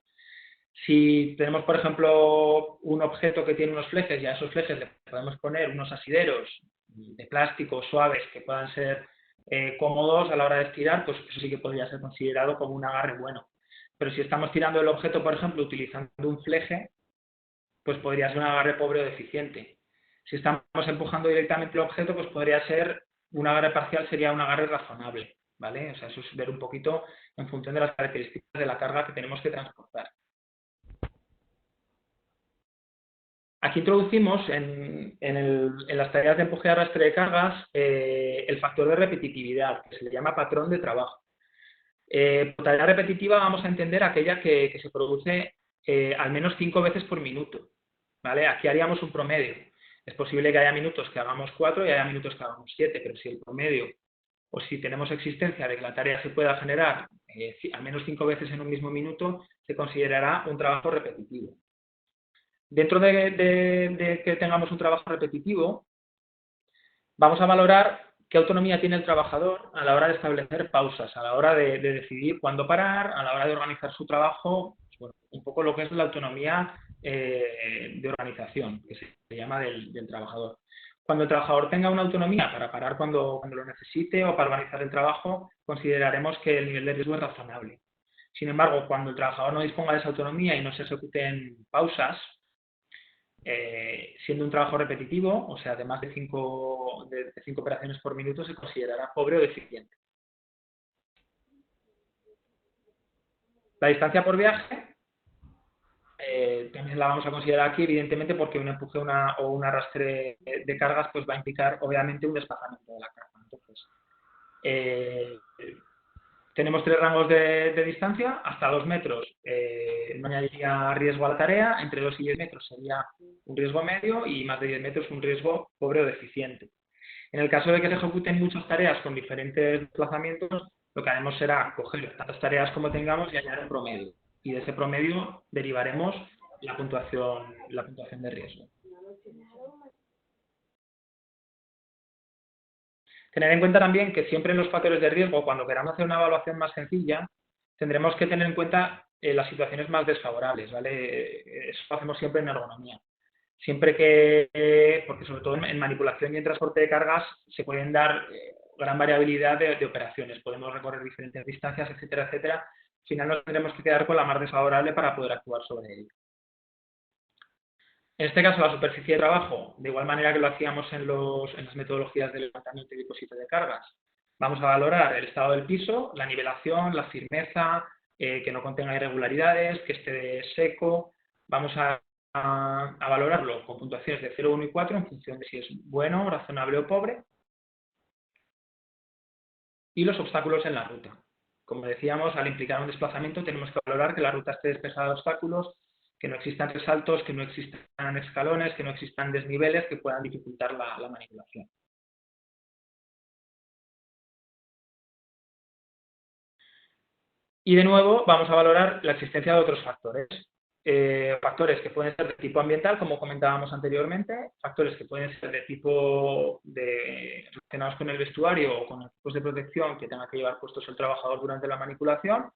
B: Si tenemos, por ejemplo, un objeto que tiene unos flejes y a esos flejes le podemos poner unos asideros de plástico suaves que puedan ser cómodos a la hora de estirar, pues eso sí que podría ser considerado como un agarre bueno. Pero si estamos tirando el objeto, por ejemplo, utilizando un fleje, pues podría ser un agarre pobre o deficiente. Si estamos empujando directamente el objeto, pues podría ser un agarre parcial, sería un agarre razonable, ¿vale? O sea, eso es ver un poquito en función de las características de la carga que tenemos que transportar. Aquí introducimos en las tareas de empuje y arrastre de cargas el factor de repetitividad, que se le llama patrón de trabajo. Por tarea repetitiva vamos a entender aquella que se produce al menos 5 veces por minuto, ¿vale? Aquí haríamos un promedio. Es posible que haya minutos que hagamos 4 y haya minutos que hagamos 7, pero si el promedio o si tenemos existencia de que la tarea se pueda generar al menos 5 veces en un mismo minuto, se considerará un trabajo repetitivo. Dentro de que tengamos un trabajo repetitivo, vamos a valorar qué autonomía tiene el trabajador a la hora de establecer pausas, a la hora de decidir cuándo parar, a la hora de organizar su trabajo, bueno, un poco lo que es la autonomía de organización, que se llama del trabajador. Cuando el trabajador tenga una autonomía para parar cuando lo necesite o para organizar el trabajo, consideraremos que el nivel de riesgo es razonable. Sin embargo, cuando el trabajador no disponga de esa autonomía y no se ejecuten pausas, siendo un trabajo repetitivo, o sea, de más de 5 operaciones por minuto, se considerará pobre o deficiente. La distancia por viaje también la vamos a considerar aquí, evidentemente, porque un empuje o un arrastre de cargas pues va a implicar, obviamente, un desplazamiento de la carga. Entonces, tenemos 3 rangos de distancia. Hasta 2 metros no añadiría riesgo a la tarea, entre 2 y 10 metros sería un riesgo medio y más de 10 metros un riesgo pobre o deficiente. En el caso de que se ejecuten muchas tareas con diferentes desplazamientos, lo que haremos será coger tantas tareas como tengamos y añadir un promedio. Y de ese promedio derivaremos la puntuación de riesgo. Tener en cuenta también que siempre en los factores de riesgo, cuando queramos hacer una evaluación más sencilla, tendremos que tener en cuenta las situaciones más desfavorables, ¿vale? Eso lo hacemos siempre en ergonomía. Siempre que, porque sobre todo en manipulación y en transporte de cargas se pueden dar gran variabilidad de operaciones. Podemos recorrer diferentes distancias, etcétera, etcétera. Al final nos tendremos que quedar con la más desfavorable para poder actuar sobre ello. En este caso, la superficie de trabajo, de igual manera que lo hacíamos en las metodologías de levantamiento y depósito de cargas, vamos a valorar el estado del piso, la nivelación, la firmeza, que no contenga irregularidades, que esté seco. Vamos a valorarlo con puntuaciones de 0, 1 y 4 en función de si es bueno, razonable o pobre. Y los obstáculos en la ruta. Como decíamos, al implicar un desplazamiento tenemos que valorar que la ruta esté despejada de obstáculos, que no existan resaltos, que no existan escalones, que no existan desniveles que puedan dificultar la manipulación. Y de nuevo vamos a valorar la existencia de otros factores. Factores que pueden ser de tipo ambiental, como comentábamos anteriormente, factores que pueden ser de tipo relacionados con el vestuario o con equipos de protección que tenga que llevar puestos el trabajador durante la manipulación,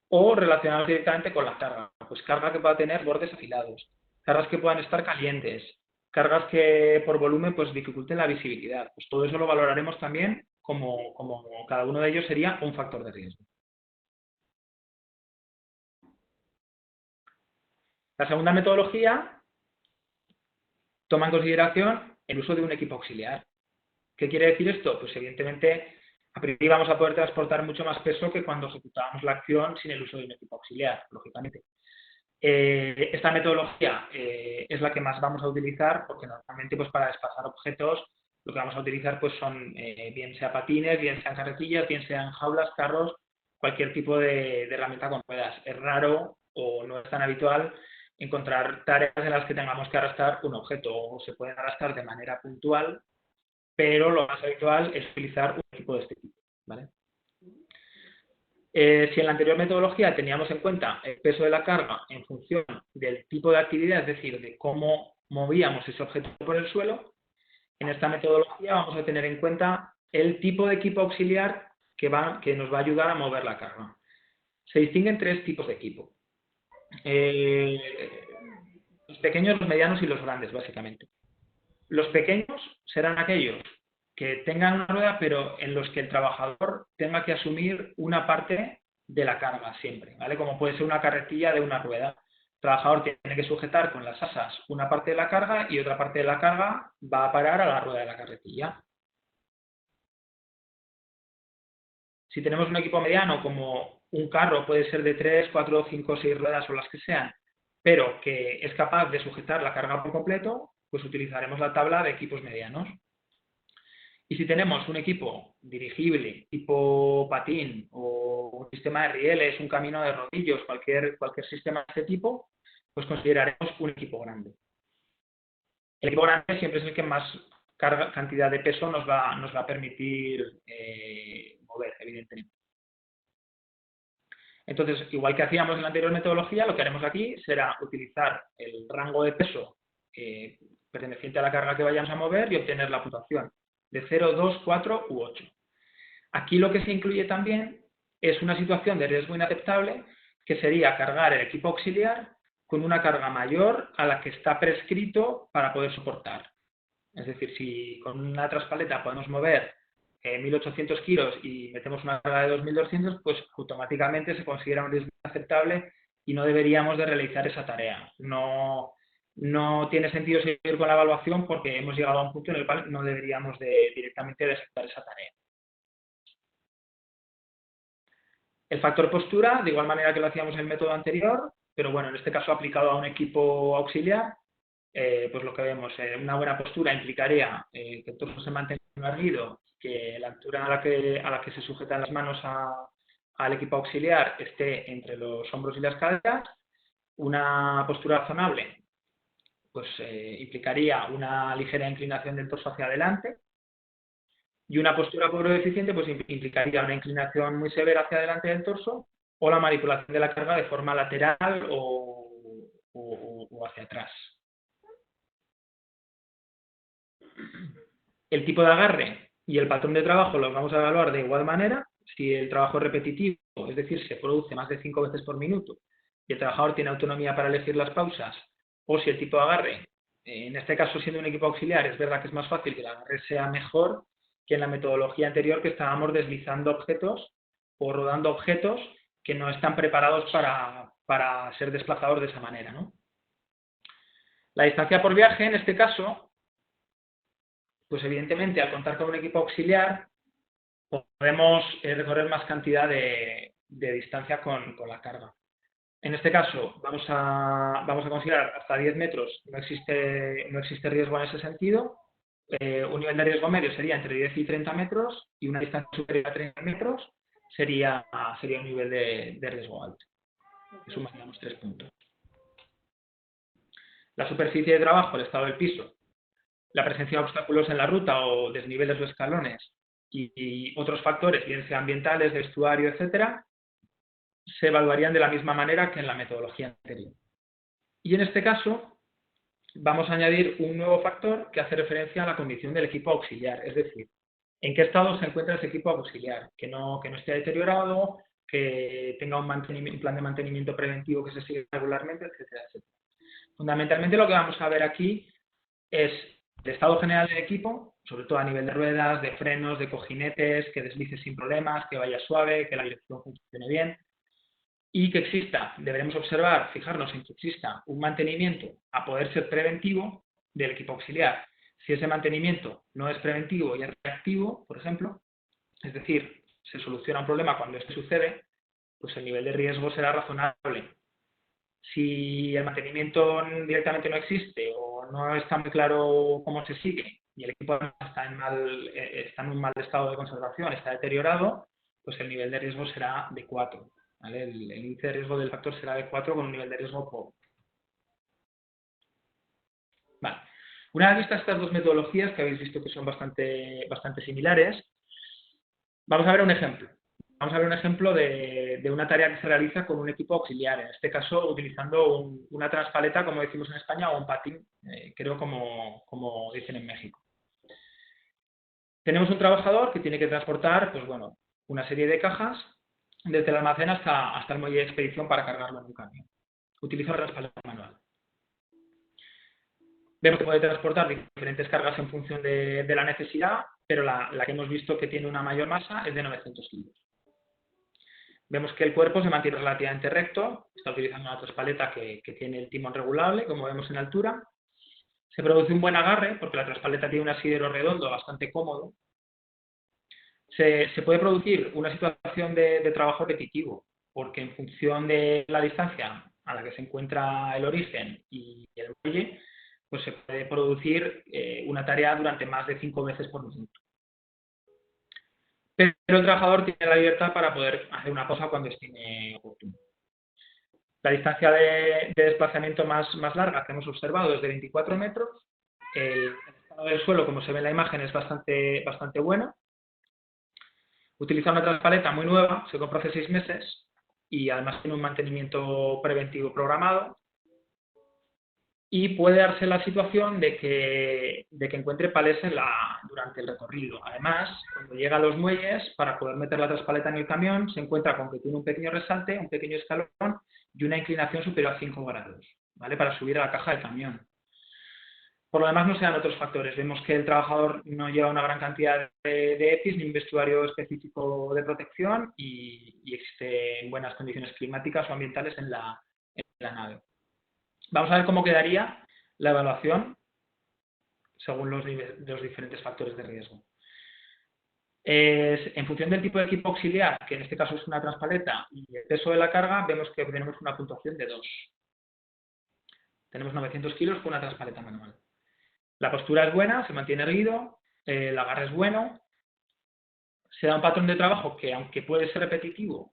B: o relacionados directamente con la carga. Pues carga que pueda tener bordes afilados, cargas que puedan estar calientes, cargas que por volumen pues dificulten la visibilidad. Pues todo eso lo valoraremos también como cada uno de ellos sería un factor de riesgo. La segunda metodología toma en consideración el uso de un equipo auxiliar. ¿Qué quiere decir esto? Pues evidentemente a priori vamos a poder transportar mucho más peso que cuando ejecutábamos la acción sin el uso de un equipo auxiliar, lógicamente. Esta metodología es la que más vamos a utilizar porque normalmente pues, para desplazar objetos lo que vamos a utilizar pues, son bien sea patines, bien sean carretillas, bien sean jaulas, carros, cualquier tipo de herramienta con ruedas. Es raro o no es tan habitual encontrar tareas en las que tengamos que arrastrar un objeto o se pueden arrastrar de manera puntual, pero lo más habitual es utilizar un equipo de este tipo, ¿vale? Si en la anterior metodología teníamos en cuenta el peso de la carga en función del tipo de actividad, es decir, de cómo movíamos ese objeto por el suelo, en esta metodología vamos a tener en cuenta el tipo de equipo auxiliar que nos va a ayudar a mover la carga. Se distinguen 3 tipos de equipo. Los pequeños, los medianos y los grandes, básicamente. Los pequeños serán aquellos que tengan una rueda, pero en los que el trabajador tenga que asumir una parte de la carga siempre, ¿vale? Como puede ser una carretilla de una rueda. El trabajador tiene que sujetar con las asas una parte de la carga y otra parte de la carga va a parar a la rueda de la carretilla. Si tenemos un equipo mediano, como un carro, puede ser de 3, 4, 5, 6 ruedas o las que sean, pero que es capaz de sujetar la carga por completo, pues utilizaremos la tabla de equipos medianos. Y si tenemos un equipo dirigible, tipo patín, o un sistema de rieles, un camino de rodillos, cualquier sistema de este tipo, pues consideraremos un equipo grande. El equipo grande siempre es el que más cantidad de peso nos va a permitir mover, evidentemente. Entonces, igual que hacíamos en la anterior metodología, lo que haremos aquí será utilizar el rango de peso perteneciente a la carga que vayamos a mover y obtener la puntuación de 0, 2, 4 u 8. Aquí lo que se incluye también es una situación de riesgo inaceptable, que sería cargar el equipo auxiliar con una carga mayor a la que está prescrito para poder soportar. Es decir, si con una traspaleta podemos mover 1.800 kilos y metemos una carga de 2.200, pues automáticamente se considera un riesgo inaceptable y no deberíamos de realizar esa tarea. No tiene sentido seguir con la evaluación porque hemos llegado a un punto en el cual no deberíamos directamente de aceptar esa tarea. El factor postura, de igual manera que lo hacíamos en el método anterior, pero bueno, en este caso aplicado a un equipo auxiliar, pues lo que vemos, una buena postura implicaría que el torso se mantenga erguido, que la altura a la que se sujetan las manos al equipo auxiliar esté entre los hombros y las caderas. Una postura razonable pues implicaría una ligera inclinación del torso hacia adelante, y una postura pobre o deficiente pues implicaría una inclinación muy severa hacia adelante del torso o la manipulación de la carga de forma lateral o hacia atrás. El tipo de agarre y el patrón de trabajo los vamos a evaluar de igual manera. Si el trabajo es repetitivo, es decir, se produce más de 5 veces por minuto y el trabajador tiene autonomía para elegir las pausas, o si el tipo de agarre, en este caso siendo un equipo auxiliar, es verdad que es más fácil que el agarre sea mejor que en la metodología anterior, que estábamos deslizando objetos o rodando objetos que no están preparados para ser desplazados de esa manera, ¿no? La distancia por viaje, en este caso, pues evidentemente al contar con un equipo auxiliar podemos recorrer más cantidad de distancia con la carga. En este caso vamos a considerar hasta 10 metros, no existe riesgo en ese sentido. Un nivel de riesgo medio sería entre 10 y 30 metros, y una distancia superior a 30 metros sería un nivel de riesgo alto. Sumaríamos 3 puntos. La superficie de trabajo, el estado del piso, la presencia de obstáculos en la ruta o desniveles o escalones y otros factores, bien sean ambientales, de vestuario, etcétera, se evaluarían de la misma manera que en la metodología anterior. Y en este caso vamos a añadir un nuevo factor que hace referencia a la condición del equipo auxiliar, es decir, en qué estado se encuentra ese equipo auxiliar, que no esté deteriorado, que tenga un plan de mantenimiento preventivo que se siga regularmente, etcétera, etcétera. Fundamentalmente lo que vamos a ver aquí es el estado general del equipo, sobre todo a nivel de ruedas, de frenos, de cojinetes, que deslice sin problemas, que vaya suave, que la dirección funcione bien, y que exista, deberemos observar, fijarnos en que exista un mantenimiento a poder ser preventivo del equipo auxiliar. Si ese mantenimiento no es preventivo y es reactivo, por ejemplo, es decir, se soluciona un problema cuando este sucede, pues el nivel de riesgo será razonable. Si el mantenimiento directamente no existe o no está muy claro cómo se sigue y el equipo está en un mal estado de conservación, está deteriorado, pues el nivel de riesgo será de 4. ¿Vale? El índice de riesgo del factor será de 4 con un nivel de riesgo pobre. Vale. Una vez vistas estas dos metodologías, que habéis visto que son bastante similares, vamos a ver un ejemplo. Vamos a ver un ejemplo de una tarea que se realiza con un equipo auxiliar, en este caso utilizando una transpaleta, como decimos en España, o un patín, creo como dicen en México. Tenemos un trabajador que tiene que transportar, pues bueno, una serie de cajas desde el almacén hasta el muelle de expedición para cargarlo en un camión. Utiliza una transpaleta manual. Vemos que puede transportar diferentes cargas en función de la necesidad, pero la que hemos visto que tiene una mayor masa es de 900 kilos. Vemos que el cuerpo se mantiene relativamente recto, está utilizando una transpaleta que tiene el timón regulable, como vemos en altura. Se produce un buen agarre, porque la transpaleta tiene un asidero redondo bastante cómodo. Se puede producir una situación de trabajo repetitivo, porque en función de la distancia a la que se encuentra el origen y el muelle, pues se puede producir una tarea durante más de 5 veces por minuto. Pero el trabajador tiene la libertad para poder hacer una pausa cuando estime oportuno. La distancia de desplazamiento más larga que hemos observado es de 24 metros. El estado del suelo, como se ve en la imagen, es bastante bueno. Utiliza una transpaleta muy nueva, se compró hace 6 meses y además tiene un mantenimiento preventivo programado. Y puede darse la situación de que encuentre palés durante el recorrido. Además, cuando llega a los muelles, para poder meter la transpaleta en el camión, se encuentra con que tiene un pequeño resalte, un pequeño escalón y una inclinación superior a 5 grados, ¿vale? Para subir a la caja del camión. Por lo demás, no se dan otros factores. Vemos que el trabajador no lleva una gran cantidad de EPIs ni un vestuario específico de protección y existen buenas condiciones climáticas o ambientales en la nave. Vamos a ver cómo quedaría la evaluación según los diferentes factores de riesgo. En función del tipo de equipo auxiliar, que en este caso es una transpaleta, y el peso de la carga, vemos que tenemos una puntuación de 2. Tenemos 900 kilos con una transpaleta manual. La postura es buena, se mantiene erguido, el agarre es bueno, se da un patrón de trabajo que, aunque puede ser repetitivo,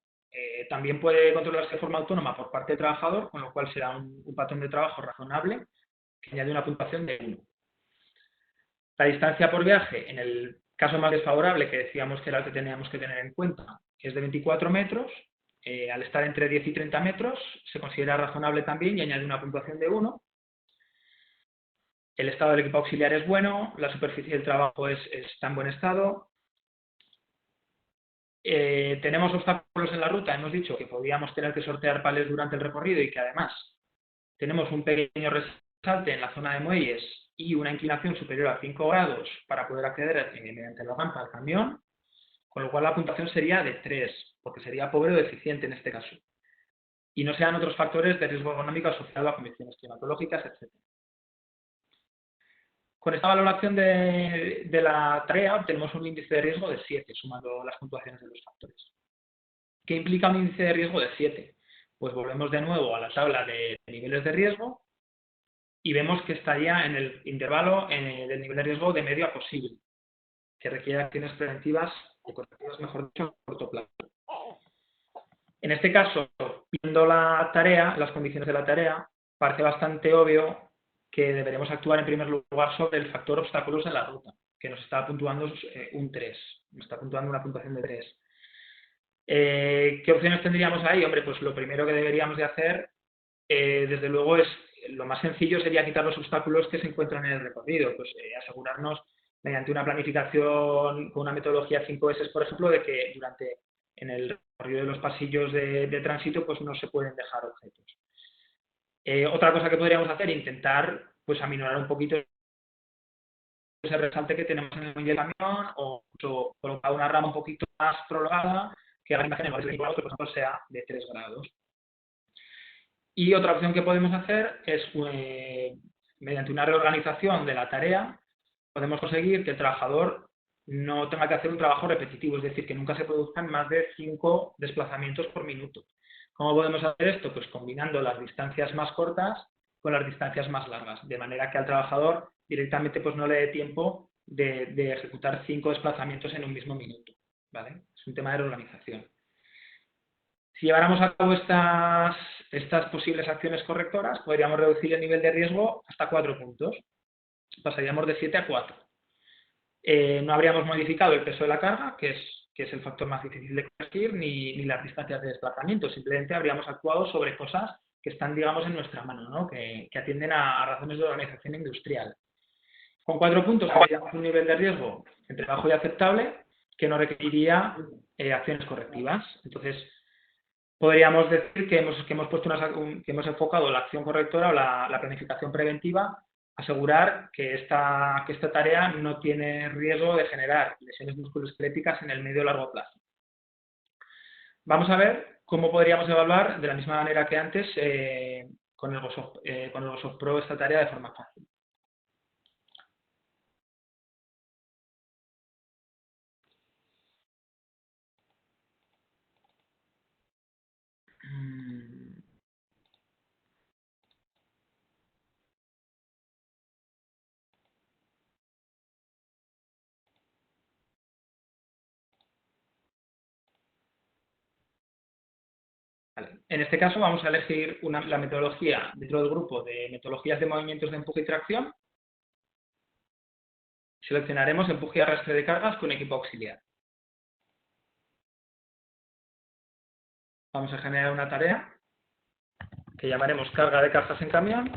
B: también puede controlarse de forma autónoma por parte del trabajador, con lo cual se da un patrón de trabajo razonable que añade una puntuación de 1. La distancia por viaje, en el caso más desfavorable, que decíamos que era el que teníamos que tener en cuenta, es de 24 metros. Al estar entre 10 y 30 metros, se considera razonable también y añade una puntuación de 1. El estado del equipo auxiliar es bueno, la superficie del trabajo está en buen estado. Tenemos obstáculos en la ruta, hemos dicho que podíamos tener que sortear palés durante el recorrido y que además tenemos un pequeño resalte en la zona de muelles y una inclinación superior a 5 grados para poder acceder mediante la rampa al camión, con lo cual la puntuación sería de 3, porque sería pobre o deficiente en este caso. Y no sean otros factores de riesgo ergonómico asociado a condiciones climatológicas, etc. Con esta valoración de la tarea obtenemos un índice de riesgo de 7, sumando las puntuaciones de los factores. ¿Qué implica un índice de riesgo de 7? Pues volvemos de nuevo a la tabla de niveles de riesgo y vemos que estaría en el intervalo del nivel de riesgo de medio a posible, que requiere acciones preventivas o correctivas, mejor dicho, a corto plazo. En este caso, viendo la tarea, las condiciones de la tarea, parece bastante obvio que deberemos actuar en primer lugar sobre el factor obstáculos en la ruta, que nos está puntuando un 3, nos está puntuando una puntuación de 3. ¿Qué opciones tendríamos ahí? Hombre, pues lo primero que deberíamos de hacer, desde luego, lo más sencillo sería quitar los obstáculos que se encuentran en el recorrido, pues asegurarnos mediante una planificación con una metodología 5S, por ejemplo, de que en el recorrido de los pasillos de tránsito pues no se pueden dejar objetos. Otra cosa que podríamos hacer, intentar pues aminorar un poquito ese resalte que tenemos en el muelle del camión o colocar una rama un poquito más prolongada que la imagen en lugar de 24 grados, por ejemplo, sea de 3 grados. Y otra opción que podemos hacer es, mediante una reorganización de la tarea, podemos conseguir que el trabajador no tenga que hacer un trabajo repetitivo, es decir, que nunca se produzcan más de 5 desplazamientos por minuto. ¿Cómo podemos hacer esto? Pues combinando las distancias más cortas con las distancias más largas, de manera que al trabajador directamente pues no le dé tiempo de ejecutar 5 desplazamientos en un mismo minuto, ¿vale? Es un tema de reorganización. Si lleváramos a cabo estas posibles acciones correctoras, podríamos reducir el nivel de riesgo hasta 4 puntos. Pasaríamos de 7 a 4. No habríamos modificado el peso de la carga, que es el factor más difícil de corregir, ni las distancias de desplazamiento. Simplemente habríamos actuado sobre cosas que están, digamos, en nuestra mano, ¿no? que atienden a razones de organización industrial. Con 4 puntos tendríamos un nivel de riesgo entre bajo y aceptable que no requeriría acciones correctivas. Entonces, podríamos decir que hemos enfocado la acción correctora o la planificación preventiva, asegurar que esta tarea no tiene riesgo de generar lesiones musculoesqueléticas en el medio o largo plazo. Vamos a ver cómo podríamos evaluar de la misma manera que antes con el GoSoft Pro esta tarea de forma fácil. Vale. En este caso vamos a elegir la metodología dentro del grupo de metodologías de movimientos de empuje y tracción. Seleccionaremos empuje y arrastre de cargas con equipo auxiliar. Vamos a generar una tarea que llamaremos carga de cajas en camión.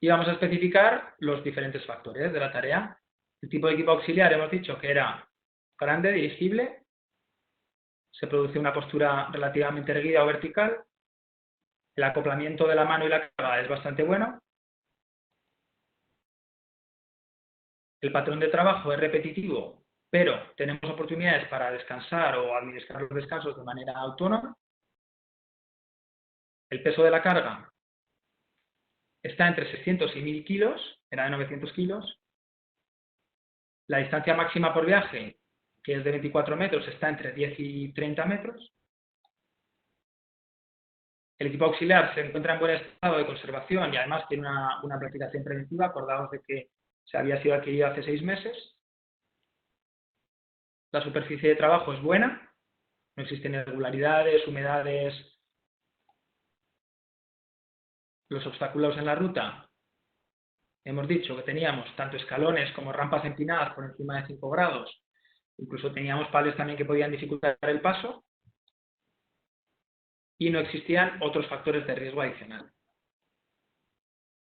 B: Y vamos a especificar los diferentes factores de la tarea. El tipo de equipo auxiliar hemos dicho que era grande, dirigible. Se produce una postura relativamente erguida o vertical. El acoplamiento de la mano y la carga es bastante bueno. El patrón de trabajo es repetitivo, pero tenemos oportunidades para descansar o administrar los descansos de manera autónoma. El peso de la carga está entre 600 y 1000 kilos, era de 900 kilos. La distancia máxima por viaje, que es de 24 metros, está entre 10 y 30 metros. El equipo auxiliar se encuentra en buen estado de conservación y además tiene una planificación preventiva. Acordaos de que se había sido adquirido hace 6 meses. La superficie de trabajo es buena, no existen irregularidades, humedades. Los obstáculos en la ruta, hemos dicho que teníamos tanto escalones como rampas empinadas por encima de 5 grados. Incluso teníamos pales también que podían dificultar el paso. Y no existían otros factores de riesgo adicional.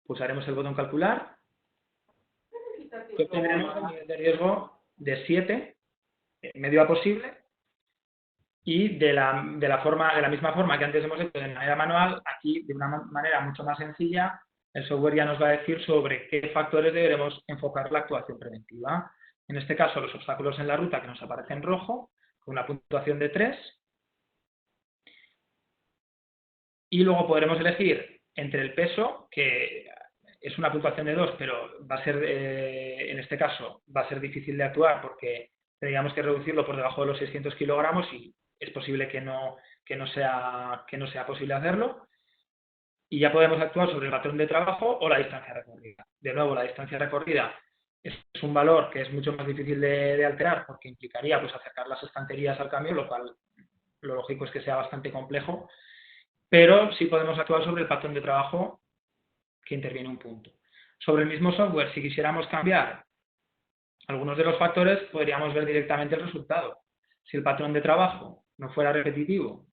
B: Pulsaremos el botón calcular y obtendremos el nivel de riesgo de 7, medio a posible, y de la misma forma que antes hemos hecho de manera manual, aquí de una manera mucho más sencilla, el software ya nos va a decir sobre qué factores deberemos enfocar la actuación preventiva. En este caso, los obstáculos en la ruta que nos aparecen en rojo, con una puntuación de 3. Y luego podremos elegir entre el peso, que es una puntuación de 2, pero va a ser, en este caso, va a ser difícil de actuar porque tendríamos que reducirlo por debajo de los 600 kilogramos y es posible que no sea posible hacerlo. Y ya podemos actuar sobre el patrón de trabajo o la distancia recorrida. De nuevo, la distancia recorrida es un valor que es mucho más difícil de alterar porque implicaría pues, acercar las estanterías al cambio, lo cual lo lógico es que sea bastante complejo. Pero sí podemos actuar sobre el patrón de trabajo que interviene un punto. Sobre el mismo software, si quisiéramos cambiar algunos de los factores, podríamos ver directamente el resultado. Si el patrón de trabajo no fuera repetitivo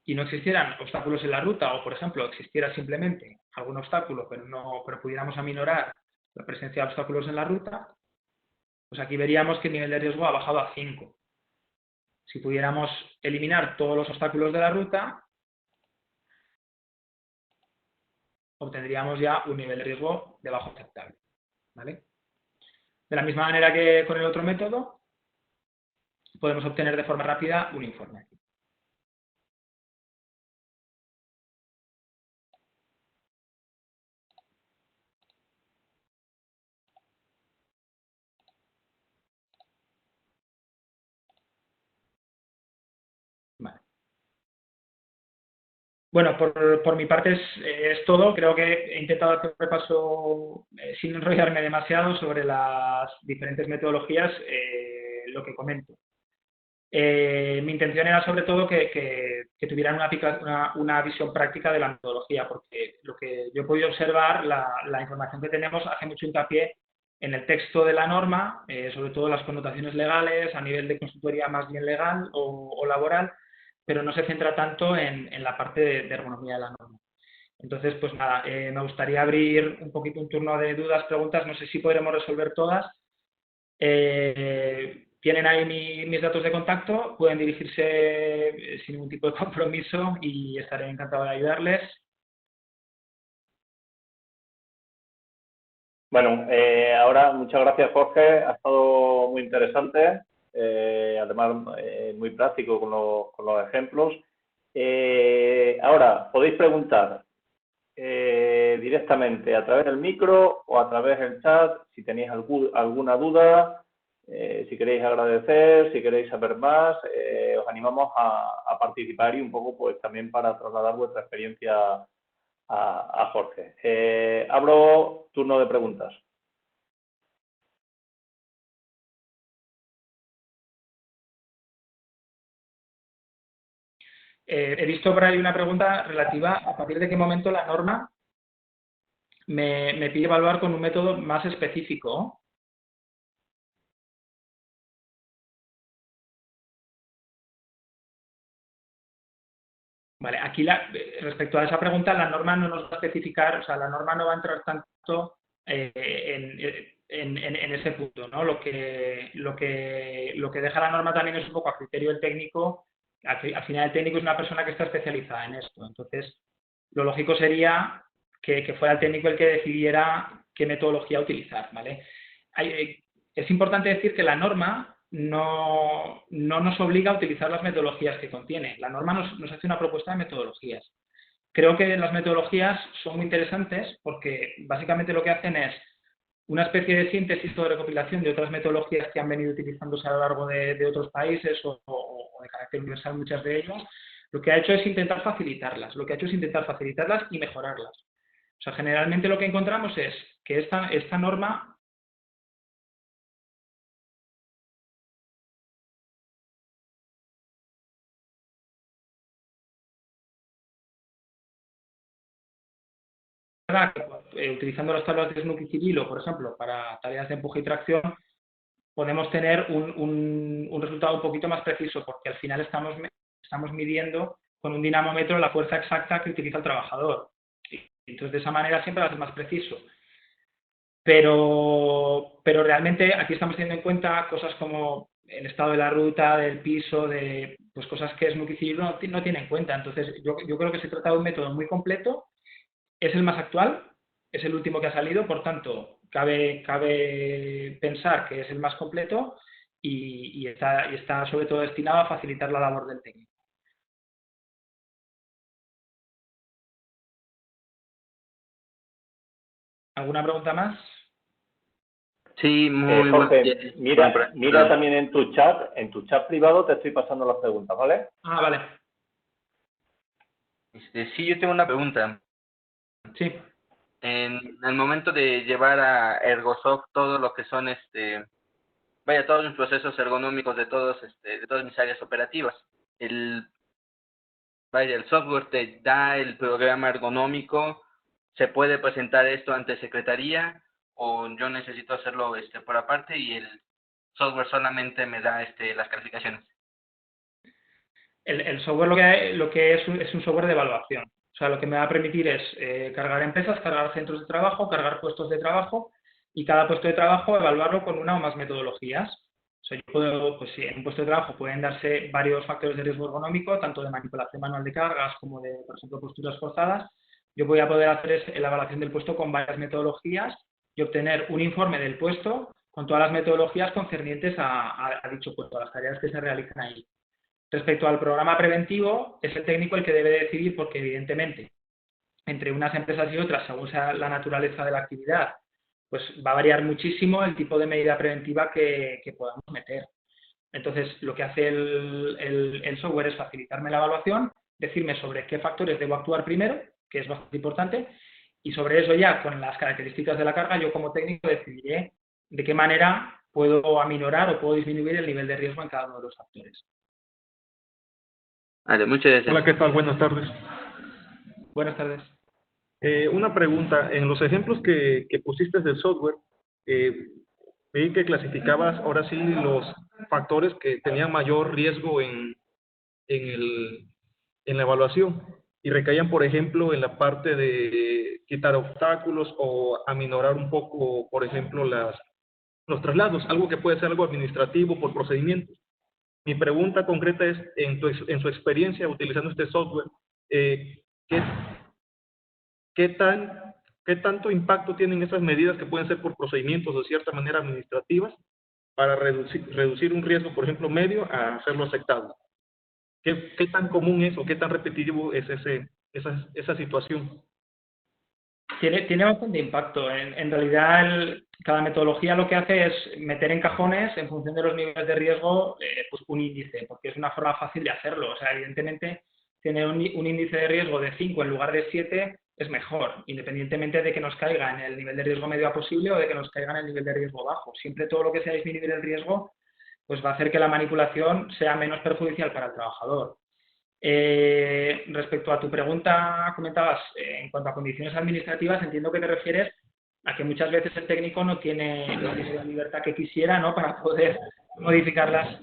B: y no existieran obstáculos en la ruta, o por ejemplo, existiera simplemente algún obstáculo, pero pudiéramos aminorar la presencia de obstáculos en la ruta, pues aquí veríamos que el nivel de riesgo ha bajado a 5. Si pudiéramos eliminar todos los obstáculos de la ruta, obtendríamos ya un nivel de riesgo de bajo aceptable. ¿Vale? De la misma manera que con el otro método, podemos obtener de forma rápida un informe. Vale. Bueno, por mi parte es todo. Creo que he intentado hacer un repaso sin enrollarme demasiado sobre las diferentes metodologías, lo que comento. Mi intención era sobre todo que tuvieran una visión práctica de la metodología, porque lo que yo he podido observar, la información que tenemos hace mucho hincapié en el texto de la norma, sobre todo las connotaciones legales, a nivel de consultoría más bien legal o laboral, pero no se centra tanto en la parte de ergonomía de la norma. Entonces, pues nada, me gustaría abrir un poquito un turno de dudas, preguntas, no sé si podremos resolver todas. Tienen ahí mis datos de contacto, pueden dirigirse sin ningún tipo de compromiso y estaré encantado de ayudarles.
A: Bueno, ahora muchas gracias, Jorge, ha estado muy interesante, además muy práctico con los ejemplos. Ahora, podéis preguntar directamente a través del micro o a través del chat si tenéis alguna duda. Si queréis agradecer, si queréis saber más, os animamos a participar y un poco pues también para trasladar vuestra experiencia a Jorge. Abro turno de preguntas.
B: He visto por ahí una pregunta relativa a partir de qué momento la norma me pide evaluar con un método más específico. Vale, aquí respecto a esa pregunta, la norma no nos va a especificar, o sea, la norma no va a entrar tanto en ese punto, ¿no? Lo que deja la norma también es un poco a criterio del técnico. Al final el técnico es una persona que está especializada en esto, entonces lo lógico sería que fuera el técnico el que decidiera qué metodología utilizar, ¿vale? Es importante decir que la norma no nos obliga a utilizar las metodologías que contiene. La norma nos hace una propuesta de metodologías. Creo que las metodologías son muy interesantes porque básicamente lo que hacen es una especie de síntesis o de recopilación de otras metodologías que han venido utilizándose a lo largo de otros países o de carácter universal muchas de ellas. Lo que ha hecho es intentar facilitarlas, y mejorarlas. O sea, generalmente lo que encontramos es que esta norma utilizando las tablas de Snook y Civilo, por ejemplo, para tareas de empuje y tracción, podemos tener un resultado un poquito más preciso, porque al final estamos midiendo con un dinamómetro la fuerza exacta que utiliza el trabajador. Y entonces, de esa manera siempre va a ser más preciso. Pero realmente aquí estamos teniendo en cuenta cosas como el estado de la ruta, del piso, pues cosas que Snook y Civilo no tiene en cuenta. Entonces, yo creo que se trata de un método muy completo. Es el más actual, es el último que ha salido, por tanto, cabe pensar que es el más completo y está sobre todo destinado a facilitar la labor del técnico. ¿Alguna pregunta más?
E: Sí, muy
A: Jorge,
E: bien.
A: mira también en tu chat privado te estoy pasando las preguntas, ¿vale?
B: Ah, vale.
E: Sí, yo tengo una pregunta.
B: Sí.
E: En el momento de llevar a Ergosoft todo lo que son todos los procesos ergonómicos de todas mis áreas operativas, el software te da el programa ergonómico, ¿se puede presentar esto ante Secretaría o yo necesito hacerlo por aparte y el software solamente me da las calificaciones?
B: El software lo que es un software de evaluación. O sea, lo que me va a permitir es cargar empresas, cargar centros de trabajo, cargar puestos de trabajo y cada puesto de trabajo evaluarlo con una o más metodologías. O sea, yo puedo, pues sí, en un puesto de trabajo pueden darse varios factores de riesgo ergonómico, tanto de manipulación manual de cargas como de, por ejemplo, posturas forzadas. Yo voy a poder hacer la evaluación del puesto con varias metodologías y obtener un informe del puesto con todas las metodologías concernientes a dicho puesto, a las tareas que se realizan ahí. Respecto al programa preventivo, es el técnico el que debe decidir porque, evidentemente, entre unas empresas y otras, según sea la naturaleza de la actividad, pues va a variar muchísimo el tipo de medida preventiva que podamos meter. Entonces, lo que hace el software es facilitarme la evaluación, decirme sobre qué factores debo actuar primero, que es bastante importante, y sobre eso ya, con las características de la carga, yo como técnico decidiré de qué manera puedo aminorar o puedo disminuir el nivel de riesgo en cada uno de los factores.
E: Vale, muchas gracias.
F: Hola, ¿qué tal? Buenas tardes.
B: Buenas tardes.
F: Una pregunta. En los ejemplos que pusiste del software, vi que clasificabas ahora sí los factores que tenían mayor riesgo en la evaluación y recaían, por ejemplo, en la parte de quitar obstáculos o aminorar un poco, por ejemplo, los traslados, algo que puede ser algo administrativo por procedimientos. Mi pregunta concreta es, en su experiencia utilizando este software, ¿qué tanto impacto tienen esas medidas que pueden ser por procedimientos de cierta manera administrativas para reducir un riesgo, por ejemplo, medio a hacerlo aceptable? ¿Qué tan común es o qué tan repetitivo es esa situación?
B: Tiene bastante impacto. En realidad, cada metodología lo que hace es meter en cajones, en función de los niveles de riesgo, pues un índice, porque es una forma fácil de hacerlo. O sea, evidentemente, tener un índice de riesgo de 5 en lugar de 7 es mejor, independientemente de que nos caiga en el nivel de riesgo medio posible o de que nos caiga en el nivel de riesgo bajo. Siempre todo lo que sea disminuir el riesgo, pues va a hacer que la manipulación sea menos perjudicial para el trabajador. Respecto a tu pregunta, comentabas, en cuanto a condiciones administrativas, entiendo que te refieres a que muchas veces el técnico no tiene la libertad que quisiera, ¿no?, para poder modificar las...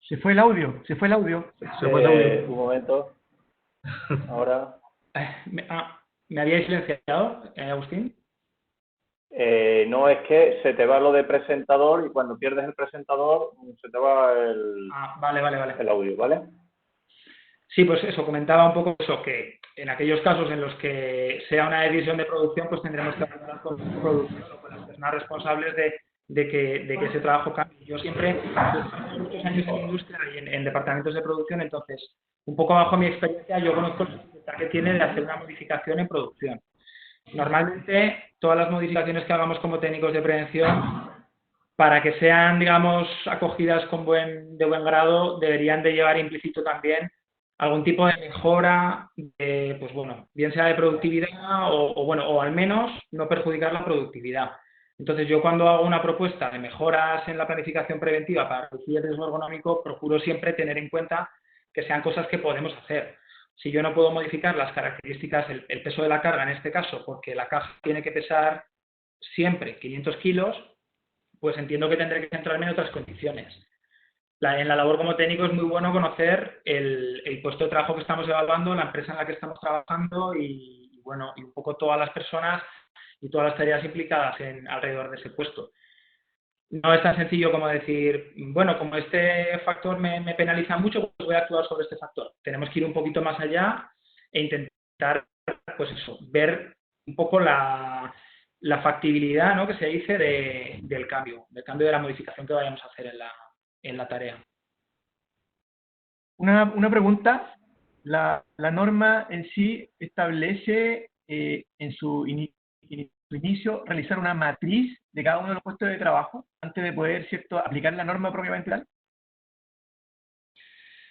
G: Se fue el audio.
A: Un momento. Ahora.
B: ¿Me habíais silenciado, Agustín?
A: No, es que se te va lo de presentador y cuando pierdes el presentador se te va
B: Vale.
A: el audio, ¿vale?
B: Sí, pues eso, comentaba un poco eso, que en aquellos casos en los que sea una decisión de producción, pues tendremos que hablar con producción o con las personas responsables de de que ese trabajo cambie. Yo siempre, he muchos años en industria y en departamentos de producción, entonces, un poco bajo mi experiencia, yo conozco la dificultad que tiene de hacer una modificación en producción. Normalmente, todas las modificaciones que hagamos como técnicos de prevención, para que sean, digamos, acogidas de buen grado, deberían de llevar implícito también algún tipo de mejora, pues bueno, bien sea de productividad o al menos no perjudicar la productividad. Entonces, yo cuando hago una propuesta de mejoras en la planificación preventiva para reducir el riesgo ergonómico, procuro siempre tener en cuenta que sean cosas que podemos hacer. Si yo no puedo modificar las características, el peso de la carga en este caso, porque la caja tiene que pesar siempre 500 kilos, pues entiendo que tendré que centrarme en otras condiciones. En la labor como técnico es muy bueno conocer el puesto de trabajo que estamos evaluando, la empresa en la que estamos trabajando y bueno, y un poco todas las personas y todas las tareas implicadas alrededor de ese puesto. No es tan sencillo como decir, bueno, como este factor me penaliza mucho, pues voy a actuar sobre este factor. Tenemos que ir un poquito más allá e intentar, pues eso, ver un poco la factibilidad, ¿no?, que se dice del cambio de la modificación que vayamos a hacer en la tarea.
G: Una pregunta. La norma en sí establece en su inicio realizar una matriz de cada uno de los puestos de trabajo antes de poder, ¿cierto?, aplicar la norma propiamente tal.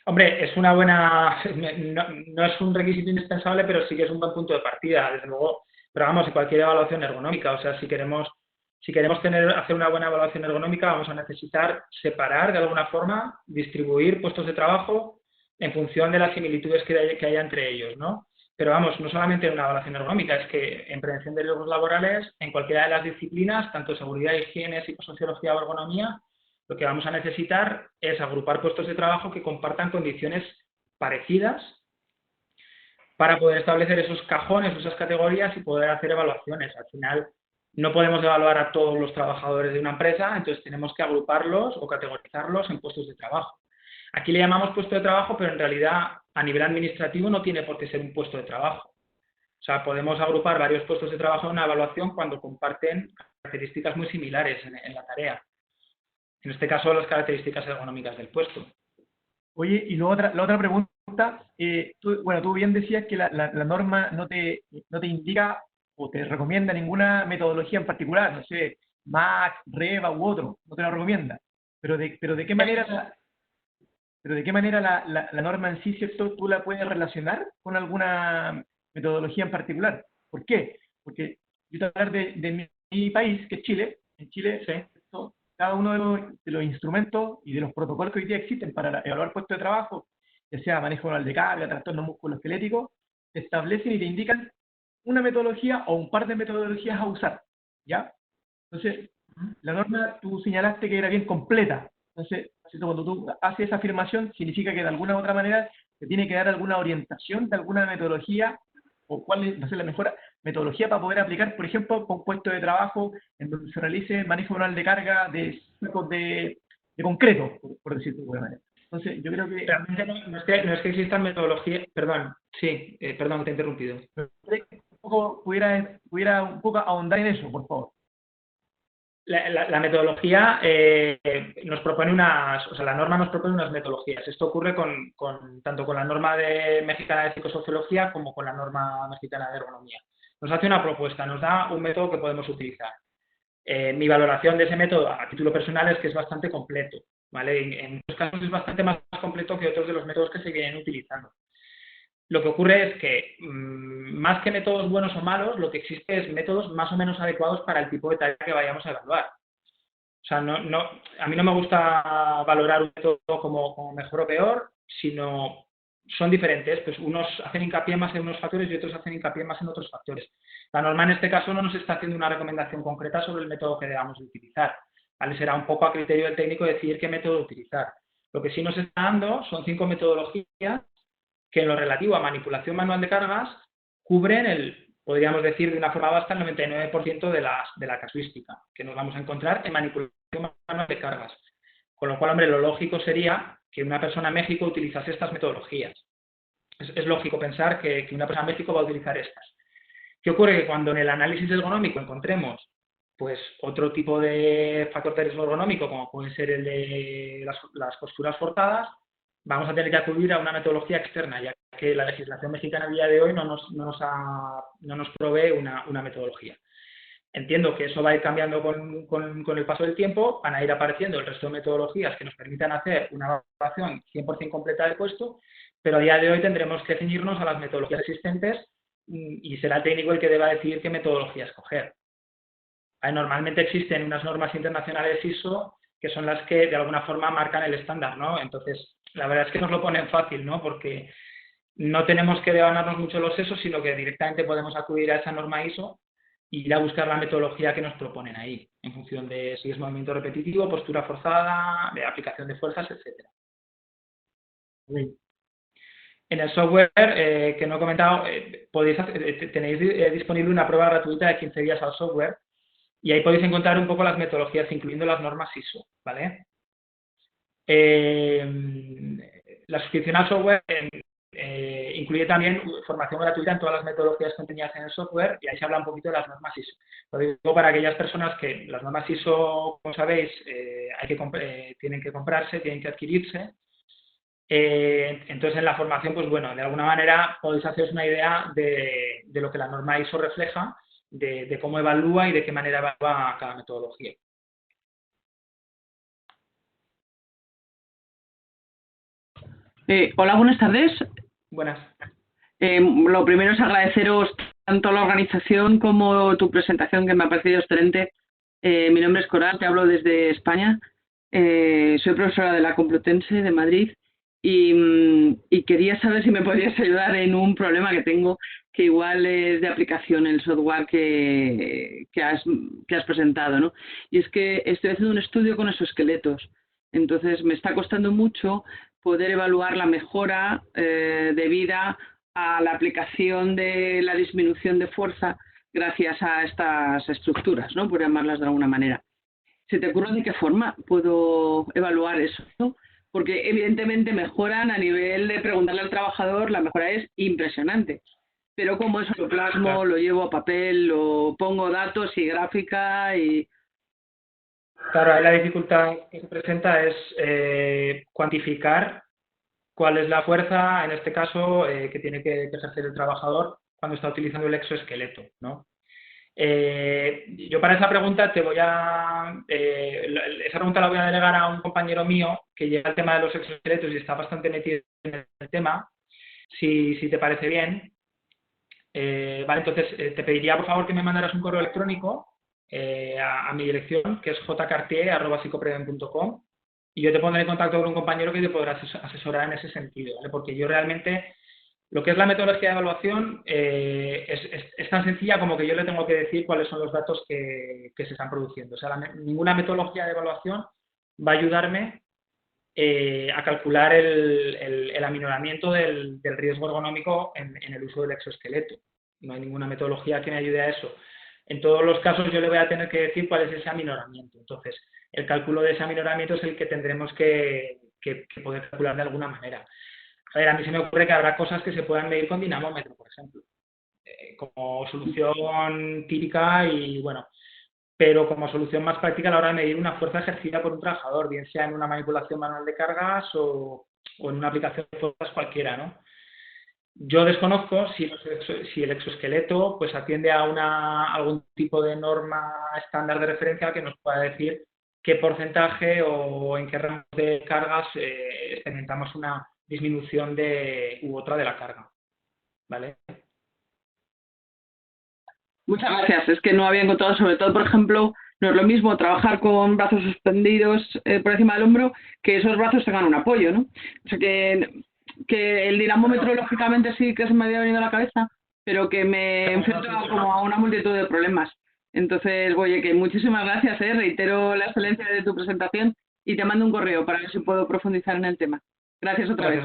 B: Hombre, es una buena, no es un requisito indispensable, pero sí que es un buen punto de partida, desde luego. Pero vamos, en cualquier evaluación ergonómica, o sea, si queremos hacer una buena evaluación ergonómica, vamos a necesitar separar de alguna forma, distribuir puestos de trabajo en función de las similitudes que haya entre ellos, ¿no? Pero vamos, no solamente en una evaluación ergonómica, es que en prevención de riesgos laborales, en cualquiera de las disciplinas, tanto seguridad, higiene, psicosociología o ergonomía, lo que vamos a necesitar es agrupar puestos de trabajo que compartan condiciones parecidas para poder establecer esos cajones, esas categorías y poder hacer evaluaciones. Al final, no podemos evaluar a todos los trabajadores de una empresa, entonces tenemos que agruparlos o categorizarlos en puestos de trabajo. Aquí le llamamos puesto de trabajo, pero en realidad a nivel administrativo no tiene por qué ser un puesto de trabajo. O sea, podemos agrupar varios puestos de trabajo en una evaluación cuando comparten características muy similares en la tarea. En este caso, las características ergonómicas del puesto.
G: Oye, y la otra pregunta, tú bien decías que la norma no te indica o te recomienda ninguna metodología en particular, no sé, MAC, REVA u otro, no te la recomienda. Pero de qué manera la norma en sí, ¿cierto?, tú la puedes relacionar con alguna metodología en particular. ¿Por qué? Porque yo te voy a hablar de mi país, que es Chile. En Chile, ¿cierto?, cada uno de los instrumentos y de los protocolos que hoy día existen para evaluar puestos de trabajo, ya sea manejo manual de carga, trastornos musculoesqueléticos, te establecen y te indican una metodología o un par de metodologías a usar, ¿ya? Entonces, la norma tú señalaste que era bien completa. Entonces, cuando tú haces esa afirmación, significa que de alguna u otra manera te tiene que dar alguna orientación de alguna metodología o cuál es, no sé, la mejor metodología para poder aplicar, por ejemplo, con puestos de trabajo en donde se realice manejo manual de carga de sacos de concreto, por decirlo de alguna manera. Entonces, yo creo que...
B: Realmente no es que existan metodologías... Perdón, sí, perdón, te he interrumpido.
G: Pudiera un poco ahondar en eso, por favor.
B: La metodología nos propone la norma nos propone unas metodologías. Esto ocurre tanto con la norma mexicana de psicosociología como con la norma mexicana de ergonomía. Nos hace una propuesta, nos da un método que podemos utilizar. Mi valoración de ese método a título personal es que es bastante completo, ¿vale? En muchos casos es bastante más completo que otros de los métodos que se vienen utilizando. Lo que ocurre es que, más que métodos buenos o malos, lo que existe es métodos más o menos adecuados para el tipo de tarea que vayamos a evaluar. O sea, a mí no me gusta valorar un método como mejor o peor, sino son diferentes. Pues unos hacen hincapié más en unos factores y otros hacen hincapié más en otros factores. La norma en este caso no nos está haciendo una recomendación concreta sobre el método que debamos utilizar, ¿vale? Será un poco a criterio del técnico decidir qué método utilizar. Lo que sí nos está dando son 5 metodologías que en lo relativo a manipulación manual de cargas cubren podríamos decir de una forma basta, el 99% de la casuística que nos vamos a encontrar en manipulación manual de cargas. Con lo cual, hombre, lo lógico sería que una persona en México utilizase estas metodologías. Es lógico pensar que una persona en México va a utilizar estas. ¿Qué ocurre? Que cuando en el análisis ergonómico encontremos pues otro tipo de factor de riesgo ergonómico, como puede ser el de las posturas forzadas, vamos a tener que acudir a una metodología externa, ya que la legislación mexicana a día de hoy no nos provee una metodología. Entiendo que eso va a ir cambiando con el paso del tiempo, van a ir apareciendo el resto de metodologías que nos permitan hacer una evaluación 100% completa del puesto, pero a día de hoy tendremos que ceñirnos a las metodologías existentes y será el técnico el que deba decidir qué metodología escoger. Normalmente existen unas normas internacionales ISO que son las que de alguna forma marcan el estándar, ¿no? Entonces, la verdad es que nos lo ponen fácil, ¿no? Porque no tenemos que devanarnos mucho los sesos, sino que directamente podemos acudir a esa norma ISO y ir a buscar la metodología que nos proponen ahí, en función de si es movimiento repetitivo, postura forzada, de aplicación de fuerzas, etcétera. En el software que no he comentado, tenéis disponible una prueba gratuita de 15 días al software y ahí podéis encontrar un poco las metodologías, incluyendo las normas ISO, ¿vale? La suscripción al software incluye también formación gratuita en todas las metodologías contenidas en el software y ahí se habla un poquito de las normas ISO. Lo digo para aquellas personas que las normas ISO, como sabéis, tienen que comprarse, tienen que adquirirse. Entonces, en la formación, pues bueno, de alguna manera podéis haceros una idea de lo que la norma ISO refleja, de cómo evalúa y de qué manera evalúa cada metodología.
H: Hola, buenas tardes.
B: Buenas.
H: Lo primero es agradeceros tanto la organización como tu presentación, que me ha parecido excelente. Mi nombre es Coral, te hablo desde España. Soy profesora de la Complutense de Madrid y quería saber si me podrías ayudar en un problema que tengo, que igual es de aplicación en el software que has presentado, ¿no? Y es que estoy haciendo un estudio con exoesqueletos. Entonces me está costando mucho poder evaluar la mejora debida a la aplicación de la disminución de fuerza gracias a estas estructuras, ¿no? Por llamarlas de alguna manera. ¿Se te ocurre de qué forma puedo evaluar eso? Porque evidentemente mejoran a nivel de preguntarle al trabajador, la mejora es impresionante. Pero como eso lo plasmo, lo llevo a papel, lo pongo datos y gráfica y...
B: Claro, ahí la dificultad que se presenta es cuantificar cuál es la fuerza, en este caso, que tiene que ejercer el trabajador cuando está utilizando el exoesqueleto, ¿no? Yo para esa pregunta esa pregunta la voy a delegar a un compañero mío que lleva el tema de los exoesqueletos y está bastante metido en el tema, si te parece bien. Vale, entonces te pediría por favor que me mandaras un correo electrónico a mi dirección, que es jcartier@psicopreven.com, y yo te pondré en contacto con un compañero que te podrá asesorar en ese sentido, ¿vale? Porque yo realmente, lo que es la metodología de evaluación es tan sencilla como que yo le tengo que decir cuáles son los datos que se están produciendo. O sea, ninguna metodología de evaluación va a ayudarme a calcular el aminoramiento del riesgo ergonómico en el uso del exoesqueleto. No hay ninguna metodología que me ayude a eso. En todos los casos yo le voy a tener que decir cuál es ese aminoramiento. Entonces, el cálculo de ese aminoramiento es el que tendremos que poder calcular de alguna manera. A ver, a mí se me ocurre que habrá cosas que se puedan medir con dinamómetro, por ejemplo, como solución típica y, bueno, pero como solución más práctica a la hora de medir una fuerza ejercida por un trabajador, bien sea en una manipulación manual de cargas o en una aplicación de fuerzas cualquiera, ¿no? Yo desconozco si el exoesqueleto pues atiende a algún tipo de norma estándar de referencia que nos pueda decir qué porcentaje o en qué rango de cargas experimentamos una disminución u otra de la carga, ¿vale?
H: Muchas gracias. Es que no había encontrado, sobre todo, por ejemplo, no es lo mismo trabajar con brazos suspendidos por encima del hombro que esos brazos tengan un apoyo, ¿no? O sea que el dinamómetro, lógicamente, sí que se me había venido a la cabeza, pero que me enfrento como a una multitud de problemas. Entonces, oye, que muchísimas gracias, reitero la excelencia de tu presentación y te mando un correo para ver si puedo profundizar en el tema. Gracias otra vez.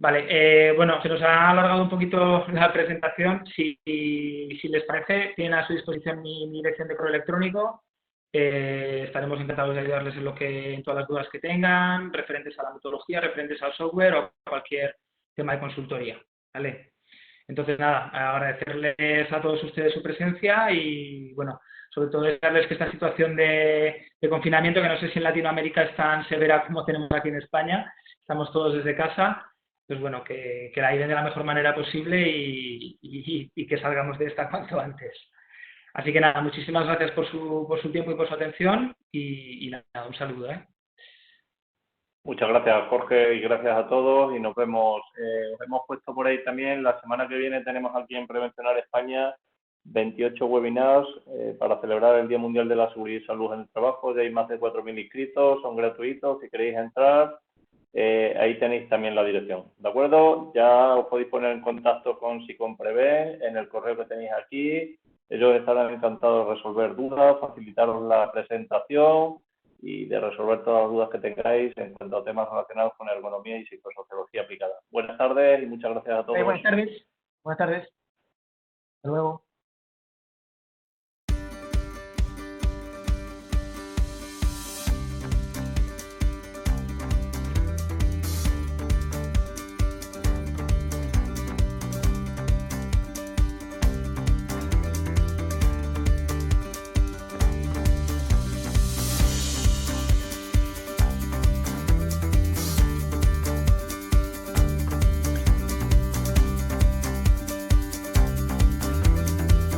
B: Vale, bueno, se nos ha alargado un poquito la presentación. Si les parece, tienen a su disposición mi dirección de correo electrónico. Estaremos encantados de ayudarles en todas las dudas que tengan, referentes a la metodología, referentes al software o cualquier tema de consultoría. ¿Vale? Entonces, nada, agradecerles a todos ustedes su presencia y, bueno, sobre todo desearles que esta situación de confinamiento, que no sé si en Latinoamérica es tan severa como tenemos aquí en España, estamos todos desde casa, pues bueno, que la lleven de la mejor manera posible y que salgamos de esta cuanto antes. Así que nada, muchísimas gracias por su tiempo y por su atención y nada, un saludo.
A: Muchas gracias, Jorge, y gracias a todos y nos vemos. Os hemos puesto por ahí también, la semana que viene tenemos aquí en Prevencionar España 28 webinars para celebrar el Día Mundial de la Seguridad y Salud en el Trabajo. Ya hay más de 4.000 inscritos, son gratuitos. Si queréis entrar, ahí tenéis también la dirección. ¿De acuerdo? Ya os podéis poner en contacto con Siconprevé en el correo que tenéis aquí. Ellos estarán encantados de resolver dudas, facilitaros la presentación y de resolver todas las dudas que tengáis en cuanto a temas relacionados con ergonomía y psicosociología aplicada. Buenas tardes y muchas gracias a todos.
G: Buenas tardes. Buenas tardes. Hasta luego.